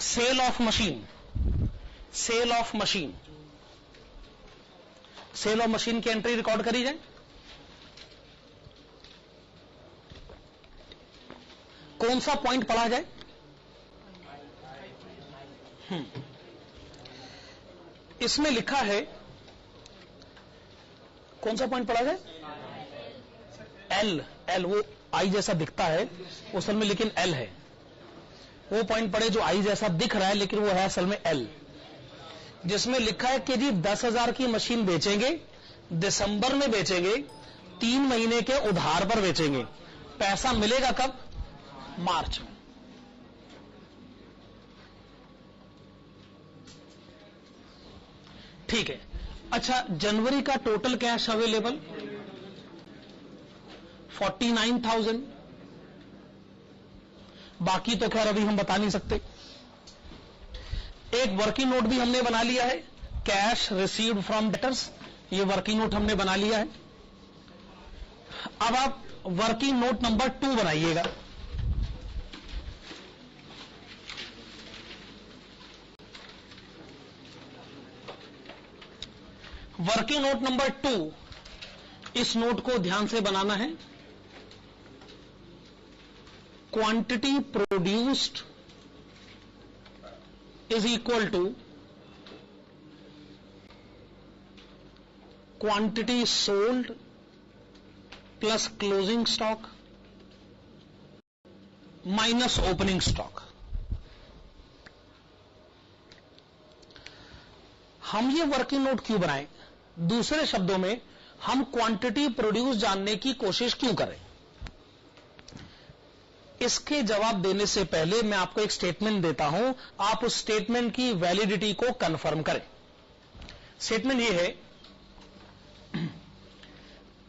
Sale of machine, sale of machine, sale of machine की एंट्री रिकॉर्ड करी जाए। कौन सा पॉइंट पढ़ा जाए? इसमें लिखा है, कौन सा पॉइंट पढ़ा जाए? एल, एल वो आई जैसा दिखता है असल में, लेकिन एल है। वो पॉइंट पढ़े जो आई जैसा दिख रहा है लेकिन वो है असल में एल, जिसमें लिखा है कि जी 10,000 की मशीन बेचेंगे, दिसंबर में बेचेंगे, 3 महीने के उधार पर बेचेंगे, पैसा मिलेगा कब? मार्च में। ठीक है। अच्छा, जनवरी का टोटल कैश अवेलेबल 49,000, बाकी तो खैर अभी हम बता नहीं सकते। एक वर्किंग नोट भी हमने बना लिया है, कैश रिसीव्ड फ्रॉम डेटर्स, ये वर्किंग नोट हमने बना लिया है। अब आप वर्किंग नोट नंबर 2 बनाइएगा। वर्किंग नोट नंबर 2, इस नोट को ध्यान से बनाना है। Quantity produced is equal to quantity sold plus closing stock minus opening stock. हम ये वर्किंग नोट क्यों बनाएं? दूसरे शब्दों में, हम क्वांटिटी प्रोड्यूस जानने की कोशिश क्यों करें? इसके जवाब देने से पहले मैं आपको एक स्टेटमेंट देता हूं, आप उस स्टेटमेंट की वैलिडिटी को कंफर्म करें। स्टेटमेंट ये है,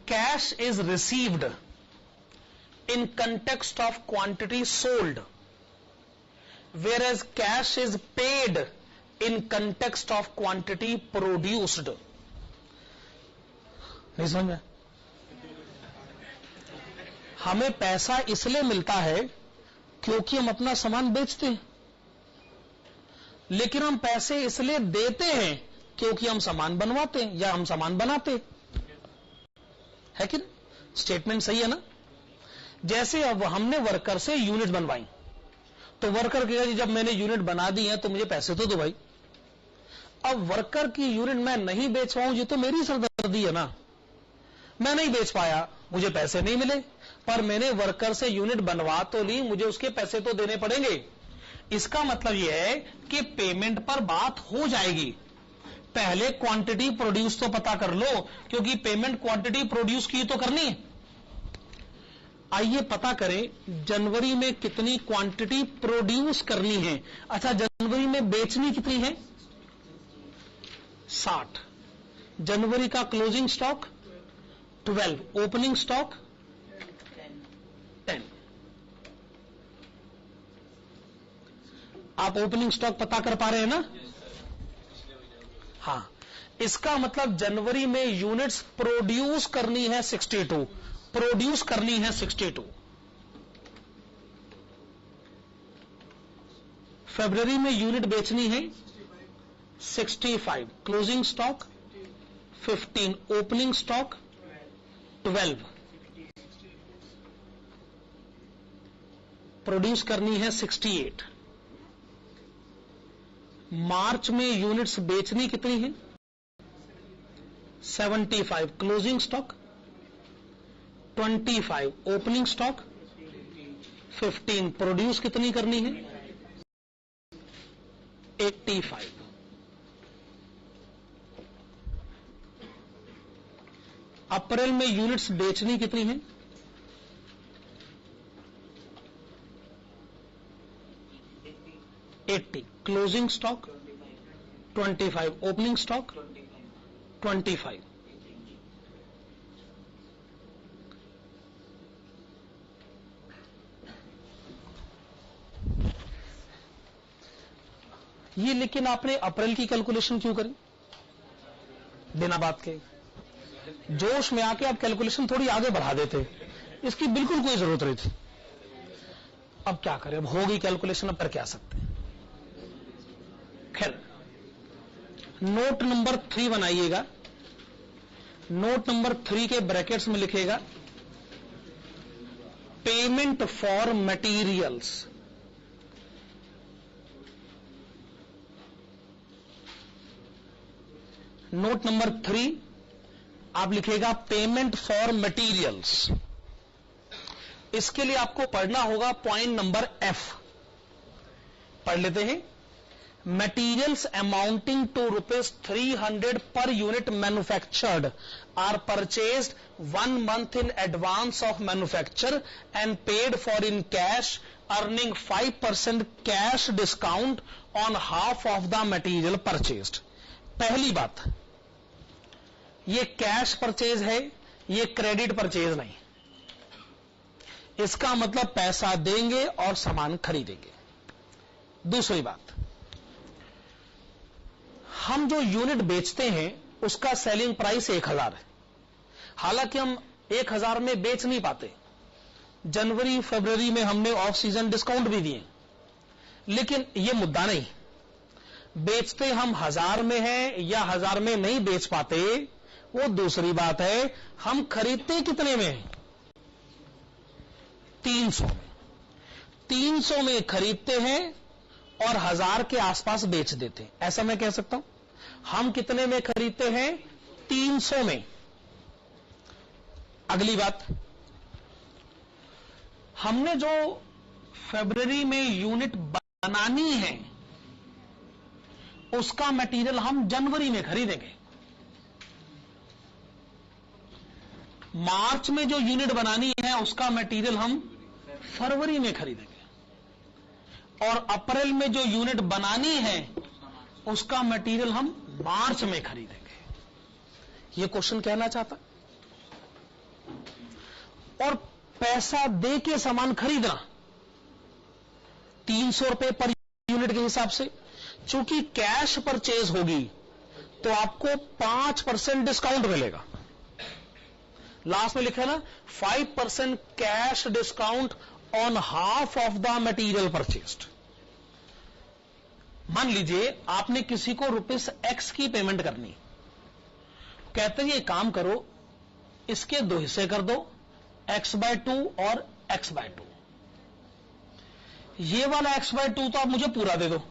cash is received in context of quantity sold, whereas cash is paid in context of quantity produced. नहीं समझ में? हमें पैसा इसलिए मिलता है क्योंकि हम अपना सामान बेचते हैं, लेकिन हम पैसे इसलिए देते हैं क्योंकि हम सामान बनवाते हैं या हम सामान बनाते हैं, है कि नहीं? स्टेटमेंट सही है ना? जैसे अब हमने वर्कर से यूनिट बनवाई, तो वर्कर कहेगा जी जब मैंने यूनिट बना दी है तो मुझे पैसे तो दो भाई। अब वर्कर की यूनिट मैं नहीं बेच पाऊं, ये तो मेरी सरदर्दी है ना। मैं नहीं बेच पाया, मुझे पैसे नहीं मिले, पर मैंने वर्कर से यूनिट बनवा तो ली, मुझे उसके पैसे तो देने पड़ेंगे। इसका मतलब यह है कि पेमेंट पर बात हो जाएगी। पहले क्वांटिटी प्रोड्यूस तो पता कर लो, क्योंकि पेमेंट क्वांटिटी प्रोड्यूस की तो करनी है। आइए पता करें जनवरी में कितनी क्वांटिटी प्रोड्यूस करनी है। अच्छा, जनवरी में बेचनी कितनी है? 60। जनवरी का क्लोजिंग स्टॉक 12, ओपनिंग स्टॉक 10। आप ओपनिंग स्टॉक पता कर पा रहे हैं ना? हाँ, इसका मतलब जनवरी में यूनिट्स प्रोड्यूस करनी है 62, प्रोड्यूस करनी है 62। फरवरी में यूनिट बेचनी है 65, closing stock 15, opening stock 12, produce करनी है 68। मार्च में यूनिट्स बेचनी कितनी है? 75, closing stock 25, opening stock 15, produce कितनी करनी है? 85। अप्रैल में यूनिट्स बेचनी कितनी है? 80, क्लोजिंग स्टॉक 25, ओपनिंग स्टॉक 25। ये लेकिन आपने अप्रैल की कैलकुलेशन क्यों करी बिना बात के? जोश में आके आप कैलकुलेशन थोड़ी आगे बढ़ा देते, इसकी बिल्कुल कोई जरूरत नहीं थी। अब क्या करें, अब होगी कैलकुलेशन, अब कर क्या सकते हैं। खैर, नोट नंबर 3 बनाइएगा। नोट नंबर 3 के ब्रैकेट्स में लिखेगा payment for materials. Note number 3 आप लिखेगा पेमेंट फॉर मटेरियल्स। इसके लिए आपको पढ़ना होगा पॉइंट नंबर F। पढ़ लेते हैं। Materials amounting to ₹300 per unit manufactured are purchased 1 month in advance of manufacture and paid for in cash, earning 5% cash discount on half of the material purchased। पहली बात, ये कैश परचेज है, ये credit purchase नहीं। इसका मतलब पैसा देंगे और सामान खरीदेंगे। दूसरी बात, हम जो यूनिट बेचते हैं उसका सेलिंग प्राइस 1000 है। हालांकि हम 1000 में बेच नहीं पाते, जनवरी फरवरी में हमने ऑफ सीजन डिस्काउंट भी दिए, लेकिन यह मुद्दा नहीं। बेचते हम 1000 में हैं या 1000 में नहीं बेच पाते, वो दूसरी बात है। हम खरीदते कितने में? 300 में। 300 में खरीदते हैं और 1000 के आसपास बेच देते हैं, ऐसा मैं कह सकता हूं। हम कितने में खरीदते हैं? 300 में। अगली बात, हमने जो फरवरी में यूनिट बनानी है उसका मटेरियल हम जनवरी में खरीदेंगे। मार्च में जो यूनिट बनानी है उसका मटेरियल हम फरवरी में खरीदेंगे, और अप्रैल में जो यूनिट बनानी है उसका मटेरियल हम मार्च में खरीदेंगे। यह क्वेश्चन कहना चाहता। और पैसा दे के सामान खरीदना 300 रुपए पर यूनिट के हिसाब से। चूंकि कैश परचेज होगी तो आपको 5% डिस्काउंट मिलेगा। लास्ट में लिखा है ना, 5% cash discount on half of the material purchased. मान लीजिए आपने किसी को ₹X की पेमेंट करनी, कहते हैं ये काम करो, इसके 2 हिस्से कर दो, X/2 और X/2। ये वाला X/2 तो आप मुझे पूरा दे दो,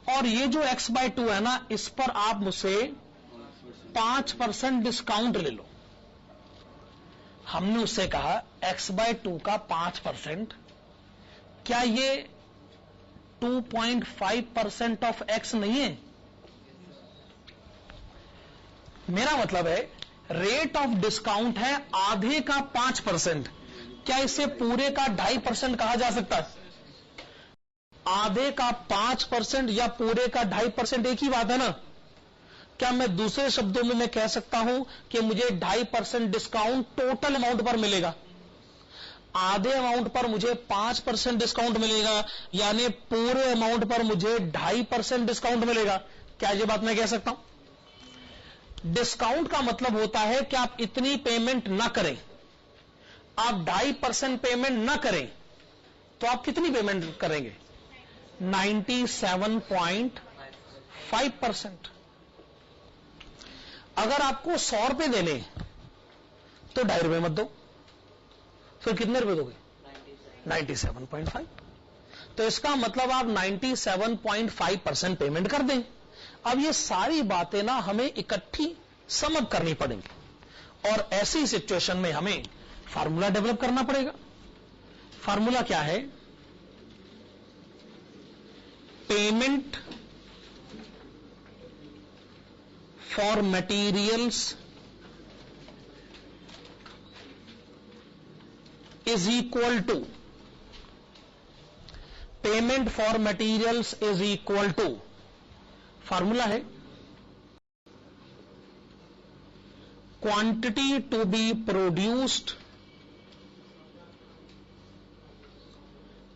और ये जो X/2 है ना, इस पर आप मुझसे 5% डिस्काउंट ले लो। हमने उससे कहा X/2 का 5%, क्या ये 2.5% ऑफ X नहीं है? मेरा मतलब है रेट ऑफ डिस्काउंट है आधे का 5%, क्या इसे पूरे का 2.5% कहा जा सकता है? आधे का 5% या पूरे का 2.5% एक ही बात है ना। क्या मैं दूसरे शब्दों में मैं कह सकता हूं कि मुझे 2.5% डिस्काउंट टोटल अमाउंट पर मिलेगा, आधे अमाउंट पर मुझे 5% डिस्काउंट मिलेगा, यानी पूरे अमाउंट पर मुझे 2.5% डिस्काउंट मिलेगा? क्या ये बात मैं कह सकता हूं? डिस्काउंट का मतलब होता है कि आप इतनी पेमेंट ना करें, आप 2.5% पेमेंट ना करें तो आप कितनी पेमेंट करेंगे? 97.5%। अगर आपको 100 रुपए देने तो 2.5 रुपए मत दो, फिर कितने रुपए दोगे? 97.5। तो इसका मतलब आप 97.5% पेमेंट कर दें। अब ये सारी बातें ना हमें इकट्ठी समअप करनी पड़ेंगी, और ऐसी सिचुएशन में हमें फार्मूला डेवलप करना पड़ेगा। फार्मूला क्या है? Payment for materials is equal to, payment for materials is equal to, formula है क्वांटिटी टू बी प्रोड्यूस्ड,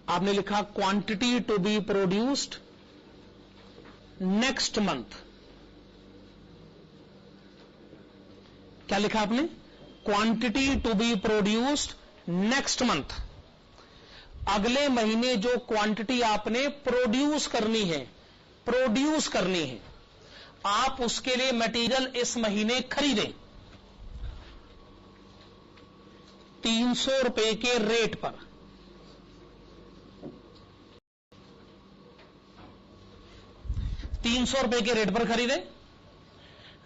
आपने लिखा quantity to be produced next month. क्या लिखा आपने? Quantity to be produced next month. अगले महीने जो क्वांटिटी आपने प्रोड्यूस करनी है, आप उसके लिए मटेरियल इस महीने खरीदें 300 रुपए के रेट पर। ₹300 के रेट पर खरीदें,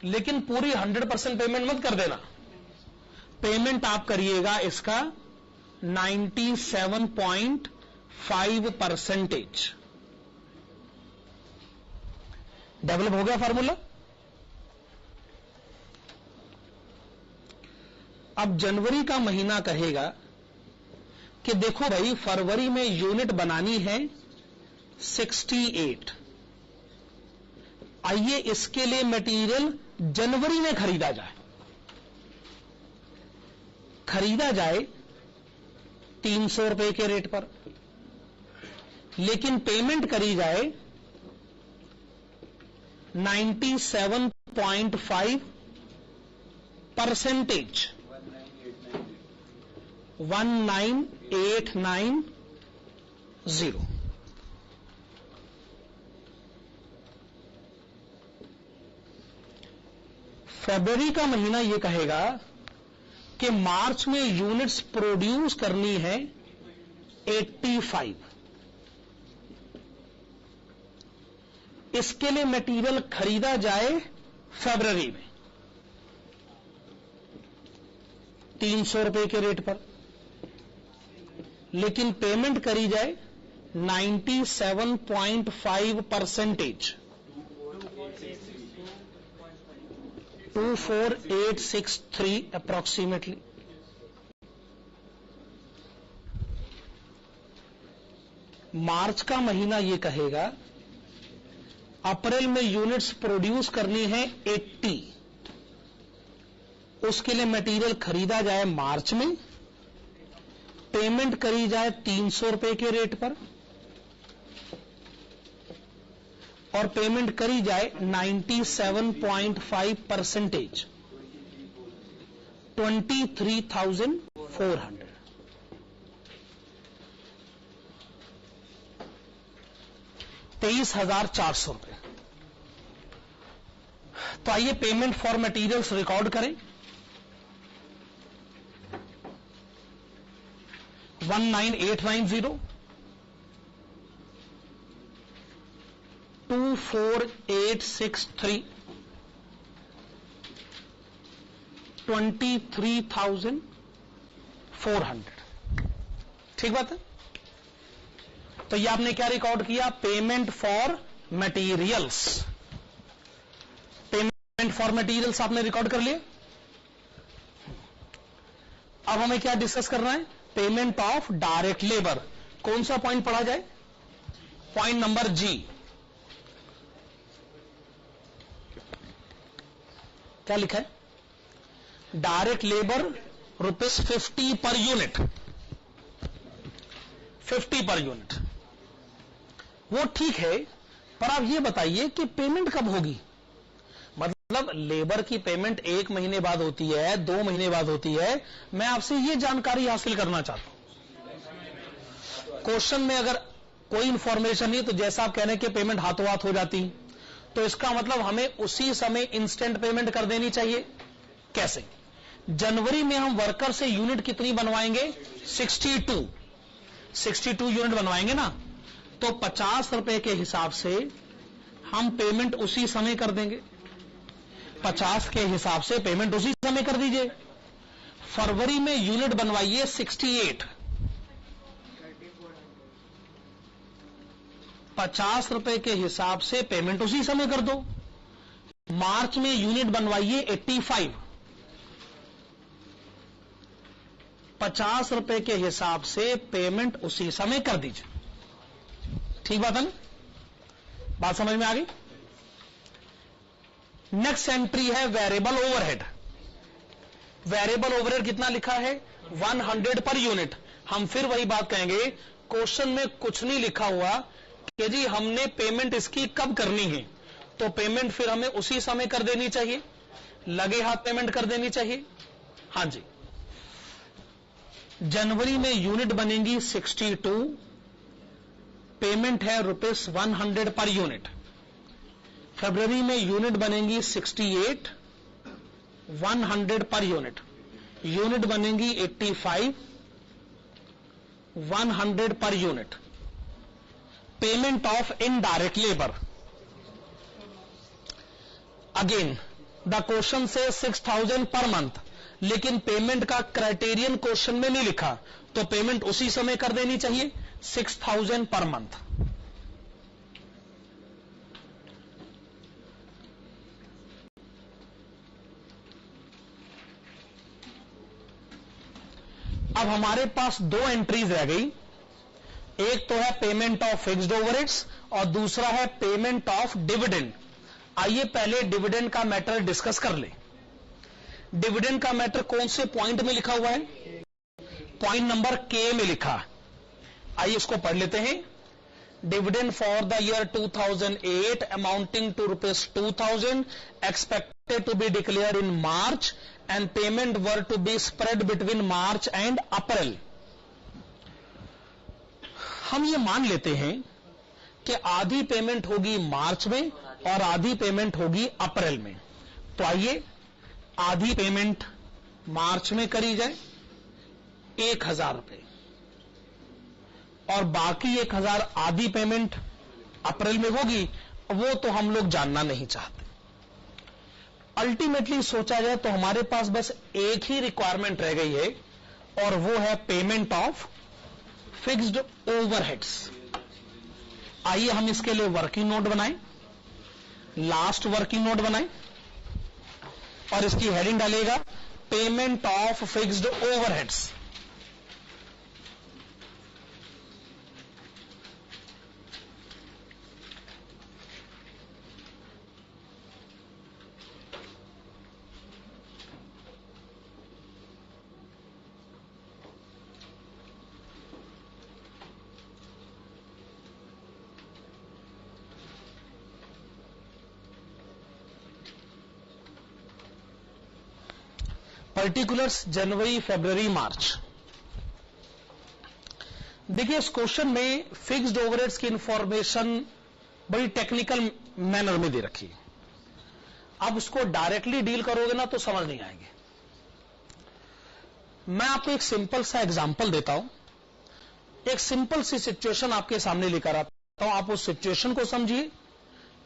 लेकिन पूरी 100% पेमेंट मत कर देना। पेमेंट आप करिएगा इसका 97.5%। डेवलप हो गया फॉर्मूला। अब जनवरी का महीना कहेगा कि देखो भाई, फरवरी में यूनिट बनानी है 68। आइए इसके लिए मटेरियल जनवरी में खरीदा जाए 300 रुपए के रेट पर, लेकिन पेमेंट करी जाए 97.5%। 19890। फरवरी का महीना यह कहेगा कि मार्च में यूनिट्स प्रोड्यूस करनी है 85। इसके लिए मटेरियल खरीदा जाए फरवरी में 300 रुपए के रेट पर, लेकिन पेमेंट करी जाए 97.5%। 24863 अप्रॉक्सीमेटली। मार्च का महीना यह कहेगा अप्रैल में यूनिट्स प्रोड्यूस करनी है 80। उसके लिए मटेरियल खरीदा जाए मार्च में, पेमेंट करी जाए 300 रुपए के रेट पर, और पेमेंट करी जाए 97.5%। 23,400। ₹23,400। तो आइए पेमेंट फॉर मटेरियल्स रिकॉर्ड करें। 19890, 24863, 23,400। ठीक बात है। तो ये आपने क्या रिकॉर्ड किया? Payment for materials. Payment for materials आपने रिकॉर्ड कर लिया। अब हमें क्या डिस्कस करना है? Payment of direct labour. कौन सा पॉइंट पढ़ा जाए? पॉइंट नंबर जी। क्या लिखा है? Direct labour ₹50 per unit. 50 per unit वो ठीक है, पर आप ये बताइए कि पेमेंट कब होगी? मतलब लेबर की पेमेंट 1 महीने बाद होती है, 2 महीने बाद होती है। मैं आपसे ये जानकारी हासिल करना चाहता हूं। क्वेश्चन में अगर कोई इंफॉर्मेशन नहीं, तो जैसा आप कह रहे हैं कि पेमेंट हाथों हाथ हो जाती, तो इसका मतलब हमें उसी समय इंस्टेंट पेमेंट कर देनी चाहिए। कैसे? जनवरी में हम वर्कर से यूनिट कितनी बनवाएंगे? 62 यूनिट बनवाएंगे ना, तो 50 रुपए के हिसाब से हम पेमेंट उसी समय कर देंगे। 50 के हिसाब से पेमेंट उसी समय कर दीजिए। फरवरी में यूनिट बनवाइए 68, 50 रुपए के हिसाब से पेमेंट उसी समय कर दो। मार्च में यूनिट बनवाइए 85, 50 रुपए के हिसाब से पेमेंट उसी समय कर दीजिए। ठीक बात है ना? बात समझ में आ गई? नेक्स्ट एंट्री है वेरिएबल ओवरहेड। वेरिएबल ओवरहेड कितना लिखा है? 100 पर यूनिट। हम फिर वही बात कहेंगे, क्वेश्चन में कुछ नहीं लिखा हुआ कि जी हमने पेमेंट इसकी कब करनी है। तो पेमेंट फिर हमें उसी समय कर देनी चाहिए, लगे हाथ पेमेंट कर देनी चाहिए। हां जी, जनवरी में यूनिट बनेंगी 62, पेमेंट है ₹100 पर यूनिट। फरवरी में यूनिट बनेंगी 68, 100 पर यूनिट। यूनिट बनेंगी 85, 100 per unit. Payment of indirect labour, again the question से 6000 पर मंथ, लेकिन पेमेंट का क्राइटेरियन क्वेश्चन में नहीं लिखा, तो पेमेंट उसी समय कर देनी चाहिए, 6000 पर मंथ। अब हमारे पास दो एंट्रीज रह गई, एक तो है पेमेंट ऑफ फिक्स्ड ओवरहेड्स और दूसरा है पेमेंट ऑफ डिविडेंड। आइए पहले डिविडेंड का मैटर डिस्कस कर ले। डिविडेंड का मैटर कौन से पॉइंट में लिखा हुआ है? पॉइंट नंबर के में लिखा। आइए इसको पढ़ लेते हैं। Dividend for the year 2008 amounting to ₹2000 expected to be declared in March and payment were to be spread between March and April। हम ये मान लेते हैं कि आधी पेमेंट होगी मार्च में और आधी पेमेंट होगी अप्रैल में। तो आइए आधी पेमेंट मार्च में करी जाए 1000 रुपए, और बाकी 1000 आधी पेमेंट अप्रैल में होगी, वो तो हम लोग जानना नहीं चाहते। अल्टीमेटली सोचा जाए तो हमारे पास बस एक ही रिक्वायरमेंट रह गई है, और वो है पेमेंट ऑफ फिक्स्ड ओवरहेड्स। आइए हम इसके लिए वर्किंग नोट बनाएं, लास्ट वर्किंग नोट बनाएं, और इसकी हेडिंग डालेगा payment of fixed overheads. Particulars जनवरी, फरवरी, मार्च। देखिए इस क्वेश्चन में फिक्स्ड ओवरहेड्स की इंफॉर्मेशन बड़ी टेक्निकल मैनर में दे रखी है। अब उसको डायरेक्टली डील करोगे ना तो समझ नहीं आएगी। मैं आपको एक सिंपल सा एग्जांपल देता हूं, एक सिंपल सी सिचुएशन आपके सामने लेकर आता हूं। आप उस सिचुएशन को समझिए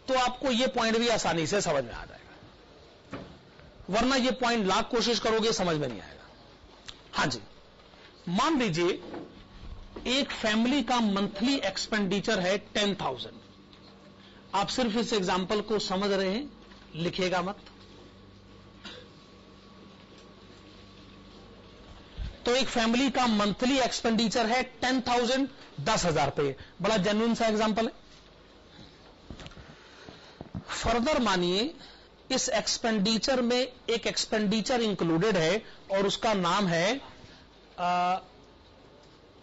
तो आपको यह पॉइंट भी आसानी से समझ में आ जाएगा, वरना ये पॉइंट लाख कोशिश करोगे समझ में नहीं आएगा। हां जी, मान लीजिए एक फैमिली का मंथली एक्सपेंडिचर है 10,000। आप सिर्फ इस एग्जांपल को समझ रहे हैं, लिखेगा मत। तो एक फैमिली का मंथली एक्सपेंडिचर है 10,000, 10,000 रुपए। बड़ा जेन्युइन सा एग्जांपल है। फर्दर मानिए इस एक्सपेंडिचर में एक एक्सपेंडिचर इंक्लूडेड है और उसका नाम है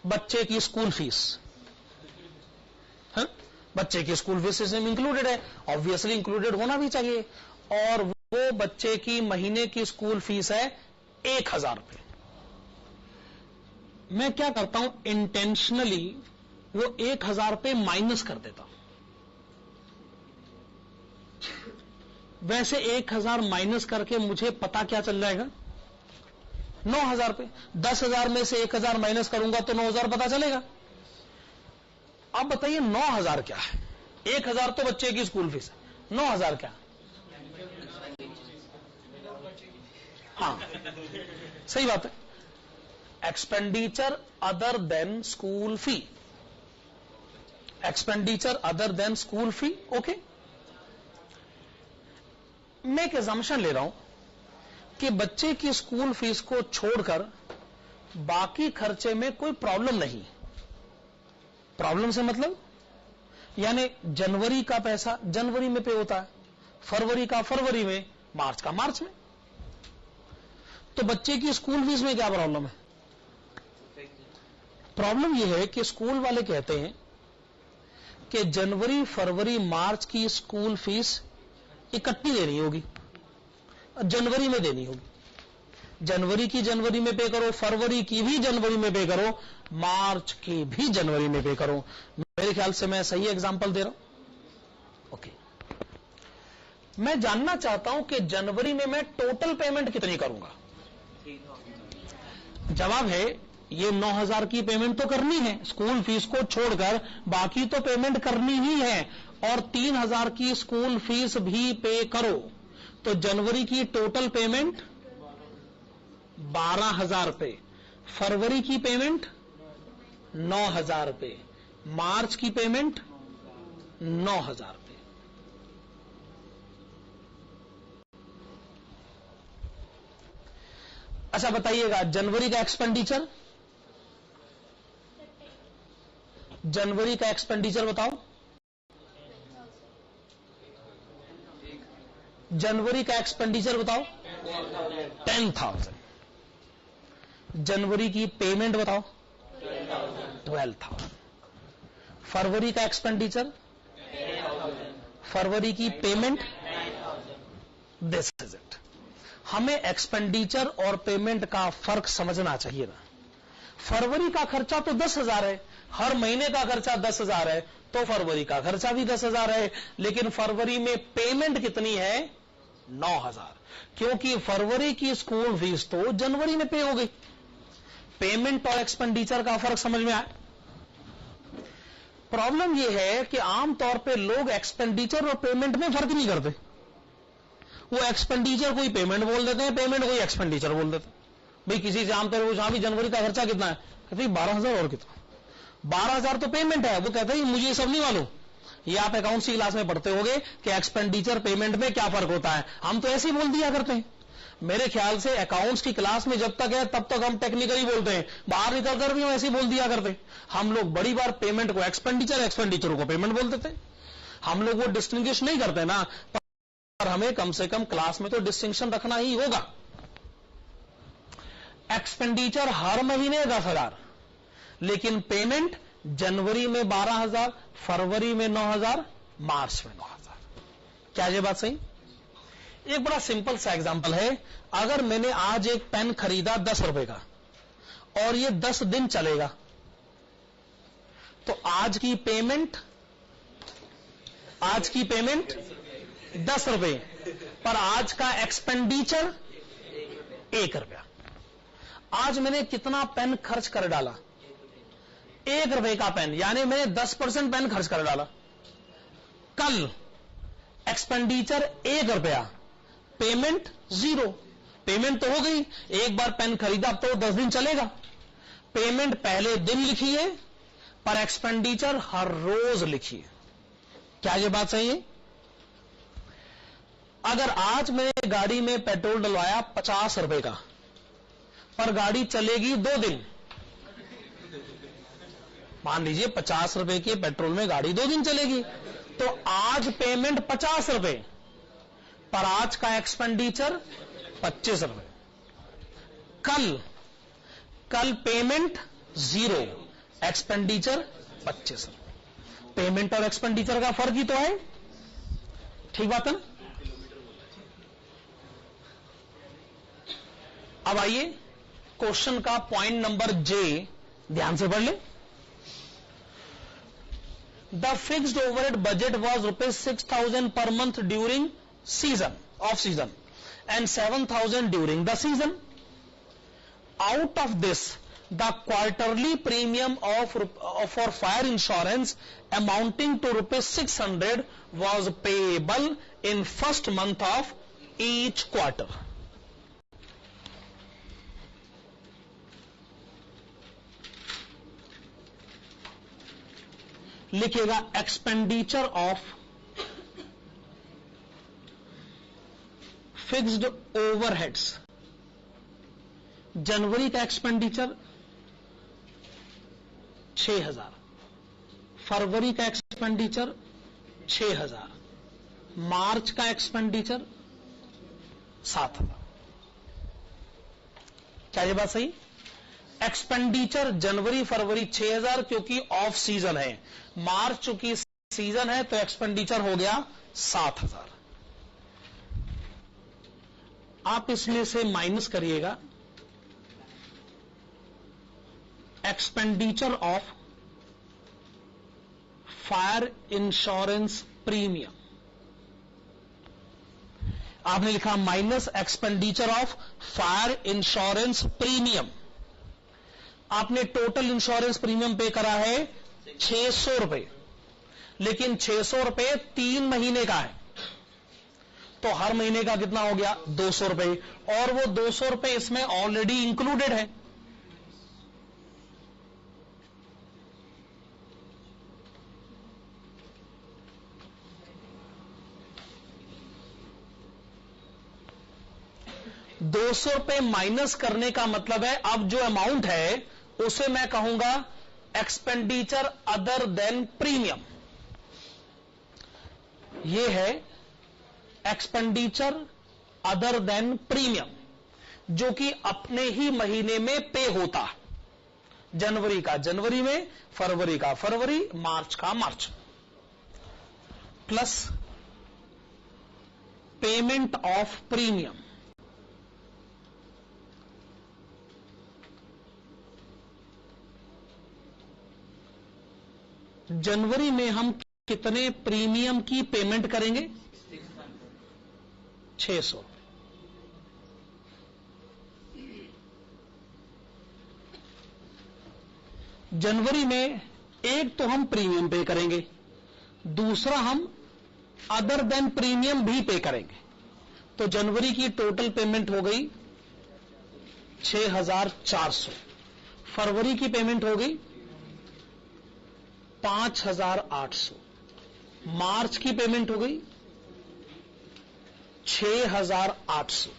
बच्चे की स्कूल फीस। बच्चे की स्कूल फीस इसमें इंक्लूडेड है, ऑब्वियसली इंक्लूडेड होना भी चाहिए, और वो बच्चे की महीने की स्कूल फीस है 1,000 रुपए। मैं क्या करता हूं, इंटेंशनली वो 1,000 रुपए माइनस कर देता हूं। वैसे 1,000 माइनस करके मुझे पता क्या चल जाएगा, 9,000 रुपए। 10,000 में से 1,000 माइनस करूंगा तो 9,000 पता चलेगा। अब बताइए 9,000 क्या है? 1,000 तो बच्चे की स्कूल फीस है, 9,000 क्या? हाँ सही बात है, expenditure other than school fee. Expenditure other than school fee, okay. मैं एक एजम्पशन ले रहा हूं कि बच्चे की स्कूल फीस को छोड़कर बाकी खर्चे में कोई प्रॉब्लम नहीं। प्रॉब्लम से मतलब यानी जनवरी का पैसा जनवरी में पे होता है, फरवरी का फरवरी में, मार्च का मार्च में। तो बच्चे की स्कूल फीस में क्या प्रॉब्लम है? प्रॉब्लम यह है कि स्कूल वाले कहते हैं कि जनवरी, फरवरी, मार्च की स्कूल फीस इकट्ठी देनी होगी, जनवरी में देनी होगी। जनवरी की जनवरी में पे करो, फरवरी की भी जनवरी में पे करो, मार्च की भी जनवरी में पे करो। मेरे ख्याल से मैं सही एग्जांपल दे रहा हूं। ओके, मैं जानना चाहता हूं कि जनवरी में मैं टोटल पेमेंट कितनी करूंगा। जवाब है ये 9,000 की पेमेंट तो करनी है, स्कूल फीस को छोड़कर बाकी तो पेमेंट करनी ही है, और 3,000 की स्कूल फीस भी पे करो, तो जनवरी की टोटल पेमेंट 12,000 रुपए, फरवरी की पेमेंट 9,000 रुपए, मार्च की पेमेंट 9,000 रुपए। अच्छा बताइएगा, जनवरी का एक्सपेंडिचर, जनवरी का एक्सपेंडिचर बताओ। जनवरी का एक्सपेंडिचर बताओ 10,000। जनवरी की पेमेंट बताओ 12,000। फरवरी का एक्सपेंडिचर, फरवरी की पेमेंट, दिस इज इट। हमें एक्सपेंडिचर और पेमेंट का फर्क समझना चाहिए ना। फरवरी का खर्चा तो 10,000 है, हर महीने का खर्चा 10,000 है, तो फरवरी का खर्चा भी 10,000 है, लेकिन फरवरी में पेमेंट कितनी है 9,000, क्योंकि फरवरी की स्कूल फीस तो जनवरी में पे हो गई। पेमेंट और एक्सपेंडिचर का फर्क समझ में आया। प्रॉब्लम यह है कि आमतौर पे लोग एक्सपेंडिचर और पेमेंट में फर्क नहीं करते। वो एक्सपेंडिचर कोई पेमेंट बोल देते हैं, पेमेंट कोई एक्सपेंडिचर बोल देते हैं। भाई किसी से आमतौर पर जहां भी जनवरी का खर्चा कितना है, कहते हैं 12,000, और कितना 12,000 तो पेमेंट है। वो कहते हैं मुझे ये सब नहीं मालूम। ये आप अकाउंट्स की क्लास में पढ़ते होंगे कि एक्सपेंडिचर पेमेंट में क्या फर्क होता है, हम तो ऐसे ही बोल दिया करते हैं। मेरे ख्याल से अकाउंट्स की क्लास में जब तक है तब तक हम टेक्निकली बोलते हैं, बाहर निकलकर भी हम ऐसे ही बोल दिया करते हैं। हम लोग बड़ी बार पेमेंट को एक्सपेंडिचर, एक्सपेंडिचर को पेमेंट बोल देते हैं। हम लोग वो डिस्टिंग्विश नहीं करते ना, पर हमें कम से कम क्लास में तो डिस्टिंक्शन रखना ही होगा। एक्सपेंडिचर हर महीने 10,000, लेकिन पेमेंट जनवरी में 12,000, फरवरी में 9,000, मार्च में 9,000। क्या ये बात सही? एक बड़ा सिंपल सा एग्जांपल है। अगर मैंने आज एक पेन खरीदा 10 रुपए का और ये 10 दिन चलेगा, तो आज की पेमेंट 10 रुपए, पर आज का एक्सपेंडिचर 1 रुपया। आज मैंने कितना पेन खर्च कर डाला? 1 रुपए का पेन, यानी मैंने 10% पेन खर्च कर डाला। कल एक्सपेंडिचर 1 रुपया, पेमेंट 0। पेमेंट तो हो गई, एक बार पेन खरीदा, अब तो 10 दिन चलेगा। पेमेंट पहले दिन लिखिए, पर एक्सपेंडिचर हर रोज लिखिए। क्या ये बात सही है? अगर आज मैंने गाड़ी में पेट्रोल डलवाया 50 रुपए का, पर गाड़ी चलेगी 2 दिन, मान लीजिए 50 रुपए के पेट्रोल में गाड़ी 2 दिन चलेगी, तो आज पेमेंट 50 रुपए, पर आज का एक्सपेंडिचर 25 रुपए। कल पेमेंट 0, एक्सपेंडिचर 25 रुपए। पेमेंट और एक्सपेंडिचर का फर्क ही तो है। ठीक बात है ना? अब आइए क्वेश्चन का पॉइंट नंबर जे ध्यान से पढ़ ले। The fixed overhead budget was ₹6,000 per month during off season and 7,000 during the season. Out of this, the quarterly premium for fire insurance amounting to ₹600 was payable in first month of each quarter. लिखेगा expenditure of fixed overheads. जनवरी का expenditure 6,000, फरवरी का expenditure 6,000, मार्च का expenditure 7,000। क्या ये बात सही? Expenditure जनवरी फरवरी 6,000 क्योंकि off season है, मार्च चूंकि सीजन है तो एक्सपेंडिचर हो गया 7,000। आप इसमें से माइनस करिएगा expenditure of fire insurance premium. आपने लिखा minus expenditure of fire insurance premium. आपने टोटल इंश्योरेंस प्रीमियम पे करा है 600 रुपए, लेकिन 600 रुपए 3 महीने का है, तो हर महीने का कितना हो गया 200 रुपए, और वो 200 रुपए इसमें ऑलरेडी इंक्लूडेड है। ₹200 माइनस करने का मतलब है अब जो अमाउंट है उसे मैं कहूंगा एक्सपेंडिचर अदर देन प्रीमियम। ये है एक्सपेंडिचर अदर देन प्रीमियम, जो कि अपने ही महीने में पे होता। जनवरी का जनवरी में, फरवरी का फरवरी, मार्च का मार्च, प्लस पेमेंट ऑफ प्रीमियम। जनवरी में हम कितने प्रीमियम की पेमेंट करेंगे 600। जनवरी में एक तो हम प्रीमियम पे करेंगे, दूसरा हम अदर देन प्रीमियम भी पे करेंगे। तो जनवरी की टोटल पेमेंट हो गई 6400, फरवरी की पेमेंट हो गई 5800, मार्च की पेमेंट हो गई 6800।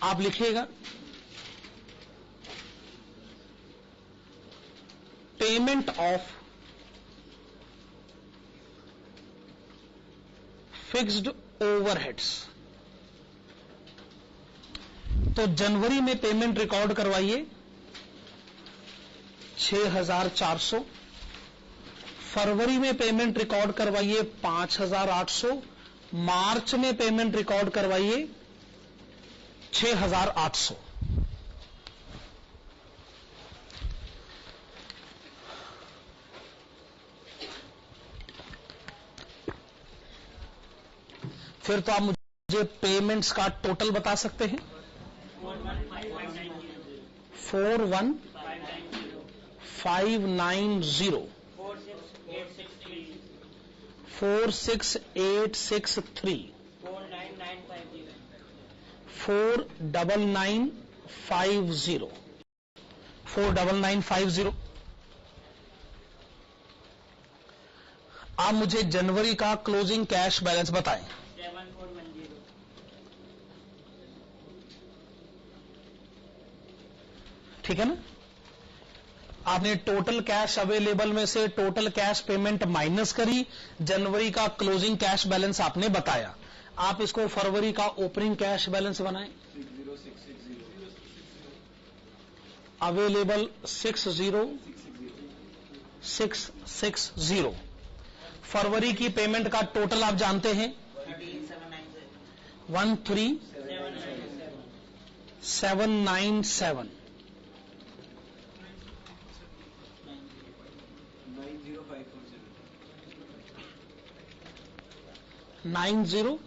आप लिखिएगा पेमेंट ऑफ फिक्स्ड ओवरहेड्स। तो जनवरी में पेमेंट रिकॉर्ड करवाइए 6400, फरवरी में पेमेंट रिकॉर्ड करवाइए 5800, मार्च में पेमेंट रिकॉर्ड करवाइए 6800। फिर तो आप मुझे पेमेंट्स का टोटल बता सकते हैं। 41590, 46863, 49950, 49950। आप मुझे जनवरी का क्लोजिंग कैश बैलेंस बताएं। 7410। ठीक है ना। आपने टोटल कैश अवेलेबल में से टोटल कैश पेमेंट माइनस करी, जनवरी का क्लोजिंग कैश बैलेंस आपने बताया। आप इसको फरवरी का ओपनिंग कैश बैलेंस बनाएं। अवेलेबल 60660। फरवरी की पेमेंट का टोटल आप जानते हैं 13797, 90547,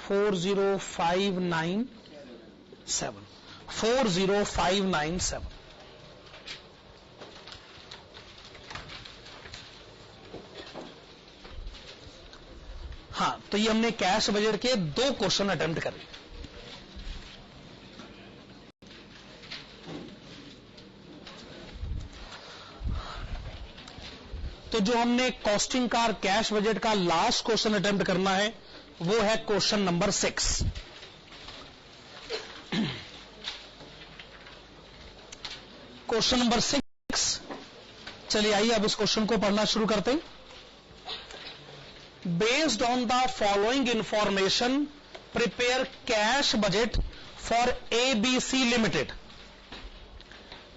40597। हाँ, तो ये हमने कैश बजट के 2 क्वेश्चन अटेम्प्ट करे। तो जो हमने कॉस्टिंग का कैश बजट का लास्ट क्वेश्चन अटेम्प्ट करना है वो है क्वेश्चन नंबर 6। Question number 6। चलिए आइए अब इस क्वेश्चन को पढ़ना शुरू करते हैं। Based on the following information prepare cash budget for ABC limited.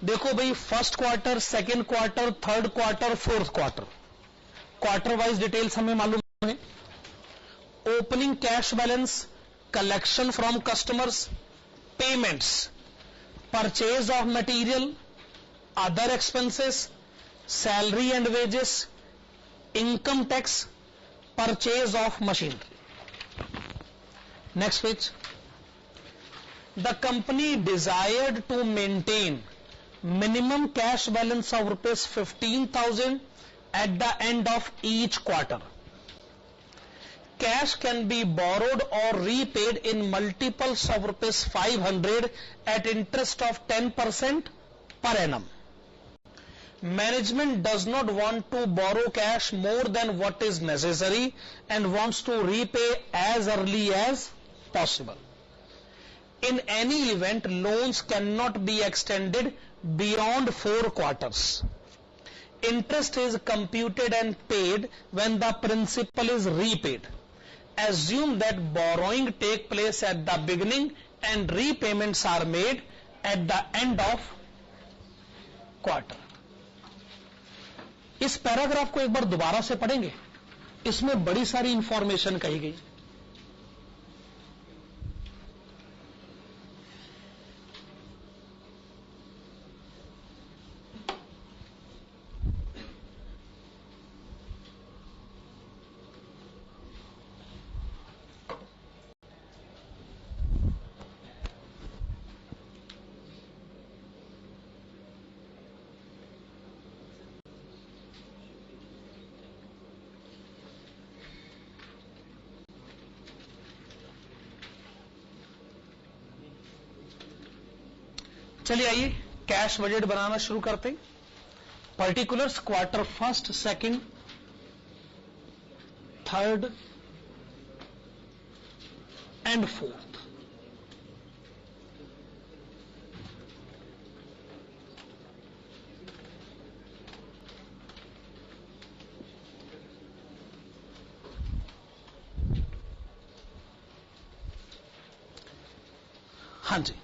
देखो भाई, first quarter, second quarter, third quarter, fourth quarter, quarter wise details हमें मालूम है। Opening cash balance, collection from customers, payments, purchase of material, other expenses, salary and wages, income tax, purchase of machinery. Next page. The company desired to maintain minimum cash balance of rupees 15,000 at the end of each quarter. Cash can be borrowed or repaid in multiples of rupees 500 at interest of 10% per annum. Management does not want to borrow cash more than what is necessary and wants to repay as early as possible. In any event, loans cannot be extended beyond 4 quarters. Interest is computed and paid when the principal is repaid. Assume that borrowing take place at the beginning and repayments are made at the end of quarter. इस paragraph को एक बार दोबारा से पढ़ेंगे, इसमें बड़ी सारी information कही गई। चलिए आइए कैश बजट बनाना शुरू करते हैं। Particulars quarter first, second, third and fourth. हाँ जी,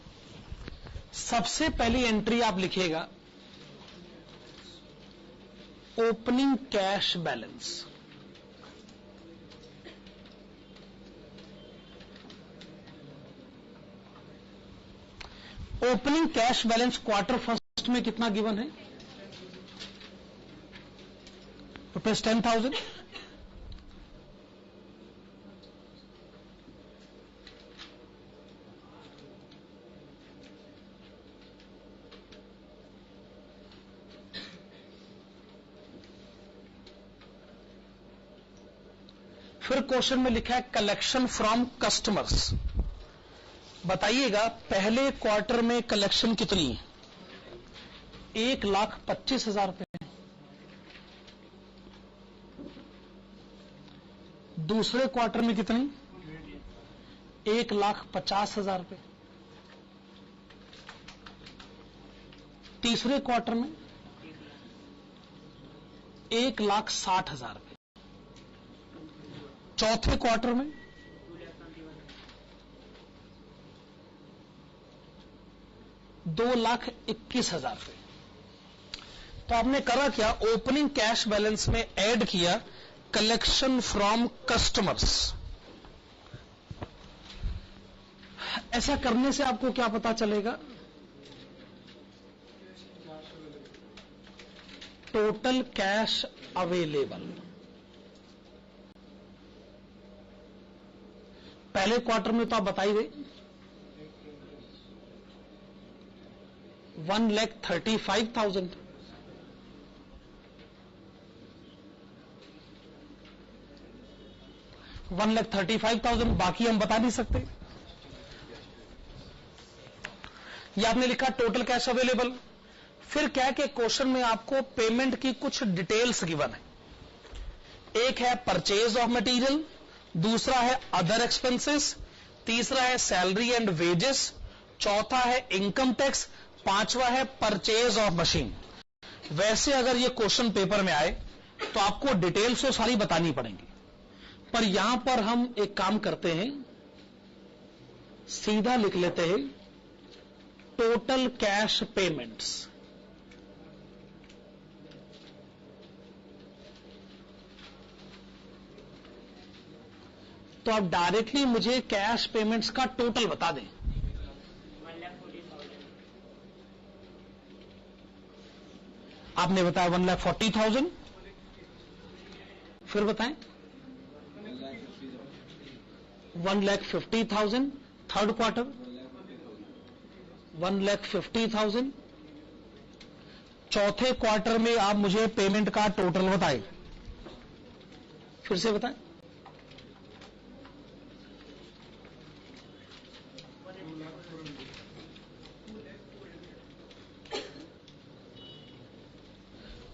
सबसे पहली एंट्री आप लिखिएगा opening cash balance. Opening cash balance quarter first में कितना गिवन है? रुपीज 10,000। फिर क्वेश्चन में लिखा है कलेक्शन फ्रॉम कस्टमर्स। बताइएगा पहले क्वार्टर में कलेक्शन कितनी है? 1,25,000 रुपए। दूसरे क्वार्टर में कितनी? 1,50,000 रुपए। तीसरे क्वार्टर में 1,60,000 रुपए। चौथे क्वार्टर में 2,21,000 रुपए। तो आपने करा क्या? ओपनिंग कैश बैलेंस में ऐड किया कलेक्शन फ्रॉम कस्टमर्स। ऐसा करने से आपको क्या पता चलेगा? Total cash available. पहले क्वार्टर में तो आप बता ही गए 1,35,000। बाकी हम बता नहीं सकते। ये आपने लिखा टोटल कैश अवेलेबल। फिर क्या है कि क्वेश्चन में आपको पेमेंट की कुछ डिटेल्स गिवन है। एक है परचेज ऑफ मटेरियल, दूसरा है अदर एक्सपेंसेस, तीसरा है सैलरी एंड वेजेस, चौथा है इनकम टैक्स, पांचवा है परचेज ऑफ मशीन। वैसे अगर ये क्वेश्चन पेपर में आए तो आपको डिटेल्स तो सारी बतानी पड़ेंगी, पर यहां पर हम एक काम करते हैं, सीधा लिख लेते हैं टोटल कैश पेमेंट्स। तो आप डायरेक्टली मुझे कैश पेमेंट्स का टोटल बता दें। 1,40,000। आपने बताया 1,40,000, फिर बताएं 1,50,000। Third quarter 1,50,000। चौथे क्वार्टर में आप मुझे पेमेंट का टोटल बताएं, फिर से बताएं।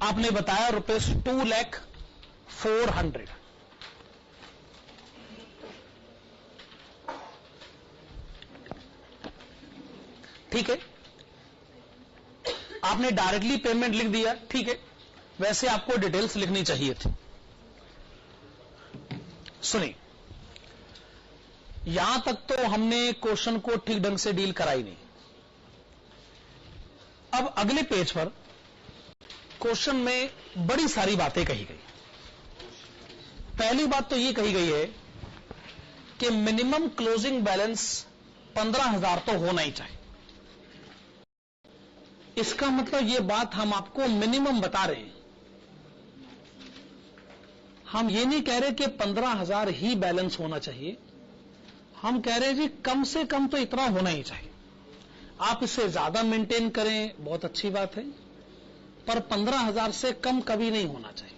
आपने बताया ₹2,04,000। ठीक है, आपने डायरेक्टली पेमेंट लिख दिया, ठीक है। वैसे आपको डिटेल्स लिखनी चाहिए थी। सुनिए, यहां तक तो हमने क्वेश्चन को ठीक ढंग से डील कराई नहीं। अब अगले पेज पर क्वेश्चन में बड़ी सारी बातें कही गई। पहली बात तो यह कही गई है कि मिनिमम क्लोजिंग बैलेंस 15,000 तो होना ही चाहिए। इसका मतलब यह बात हम आपको मिनिमम बता रहे हैं। हम ये नहीं कह रहे कि 15,000 ही बैलेंस होना चाहिए, हम कह रहे हैं जी कम से कम तो इतना होना ही चाहिए। आप इससे ज्यादा मेंटेन करें बहुत अच्छी बात है, पर 15,000 से कम कभी नहीं होना चाहिए।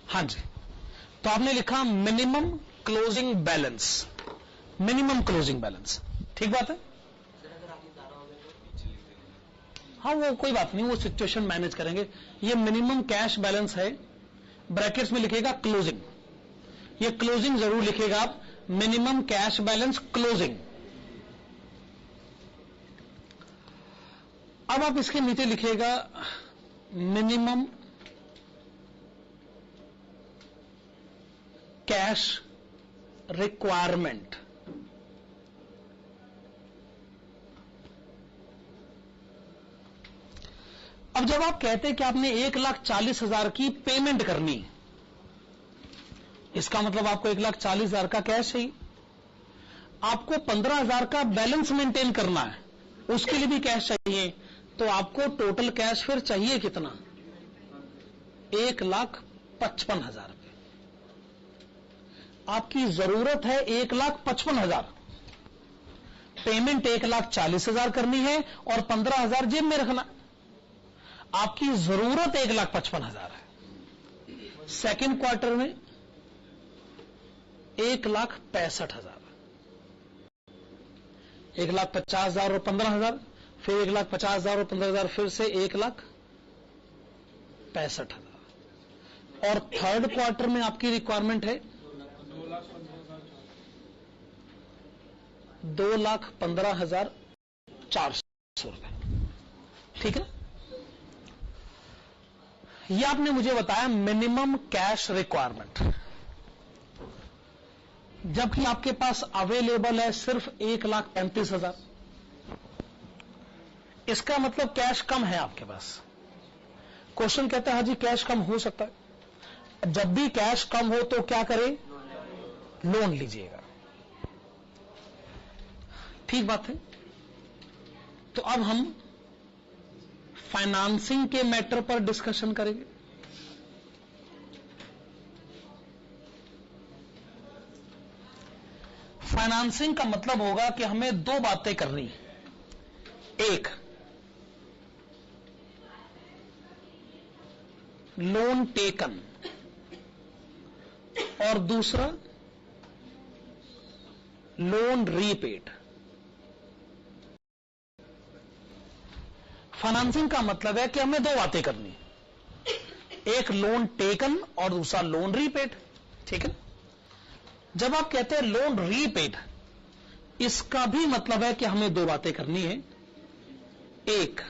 हाँ जी, तो आपने लिखा minimum closing balance, minimum closing balance, ठीक बात है। हाँ वो कोई बात नहीं, वो सिचुएशन मैनेज करेंगे। ये मिनिमम कैश बैलेंस है, ब्रैकेट्स में लिखेगा क्लोजिंग, ये क्लोजिंग जरूर लिखेगा आप, मिनिमम कैश बैलेंस क्लोजिंग। अब आप इसके नीचे लिखेगा मिनिमम कैश रिक्वायरमेंट। अब जब आप कहते हैं कि आपने 1,40,000 की पेमेंट करनी, इसका मतलब आपको 1,40,000 का कैश चाहिए, आपको 15,000 का बैलेंस मेंटेन करना है, उसके लिए भी कैश चाहिए। तो आपको टोटल कैश फिर चाहिए कितना? 1,55,000 रुपए। आपकी जरूरत है 1,55,000, पेमेंट 1,40,000 करनी है और 15,000 जेब में रखना। आपकी जरूरत 1,55,000 है। सेकेंड क्वार्टर में 1,65,000, 1,50,000 और 15,000, फिर 1,50,000 और 15,000, फिर से 1,65,000। और थर्ड क्वार्टर में आपकी रिक्वायरमेंट है 2,15,400 रुपए, ठीक है। यह आपने मुझे बताया मिनिमम कैश रिक्वायरमेंट, जबकि आपके पास अवेलेबल है सिर्फ 1,35,000। इसका मतलब कैश कम है आपके पास। क्वेश्चन कहता है हां जी कैश कम हो सकता है। जब भी कैश कम हो तो क्या करें? लोन लीजिएगा, ठीक बात है। तो अब हम फाइनेंसिंग के मैटर पर डिस्कशन करेंगे। फाइनेंसिंग का मतलब होगा कि हमें दो बातें करनी है, एक लोन टेकन और दूसरा लोन रीपेड। फाइनेंसिंग का मतलब है कि हमें दो बातें करनी है, एक लोन टेकन और दूसरा लोन रीपेड, ठीक है। जब आप कहते हैं लोन रीपेड, इसका भी मतलब है कि हमें दो बातें करनी है, एक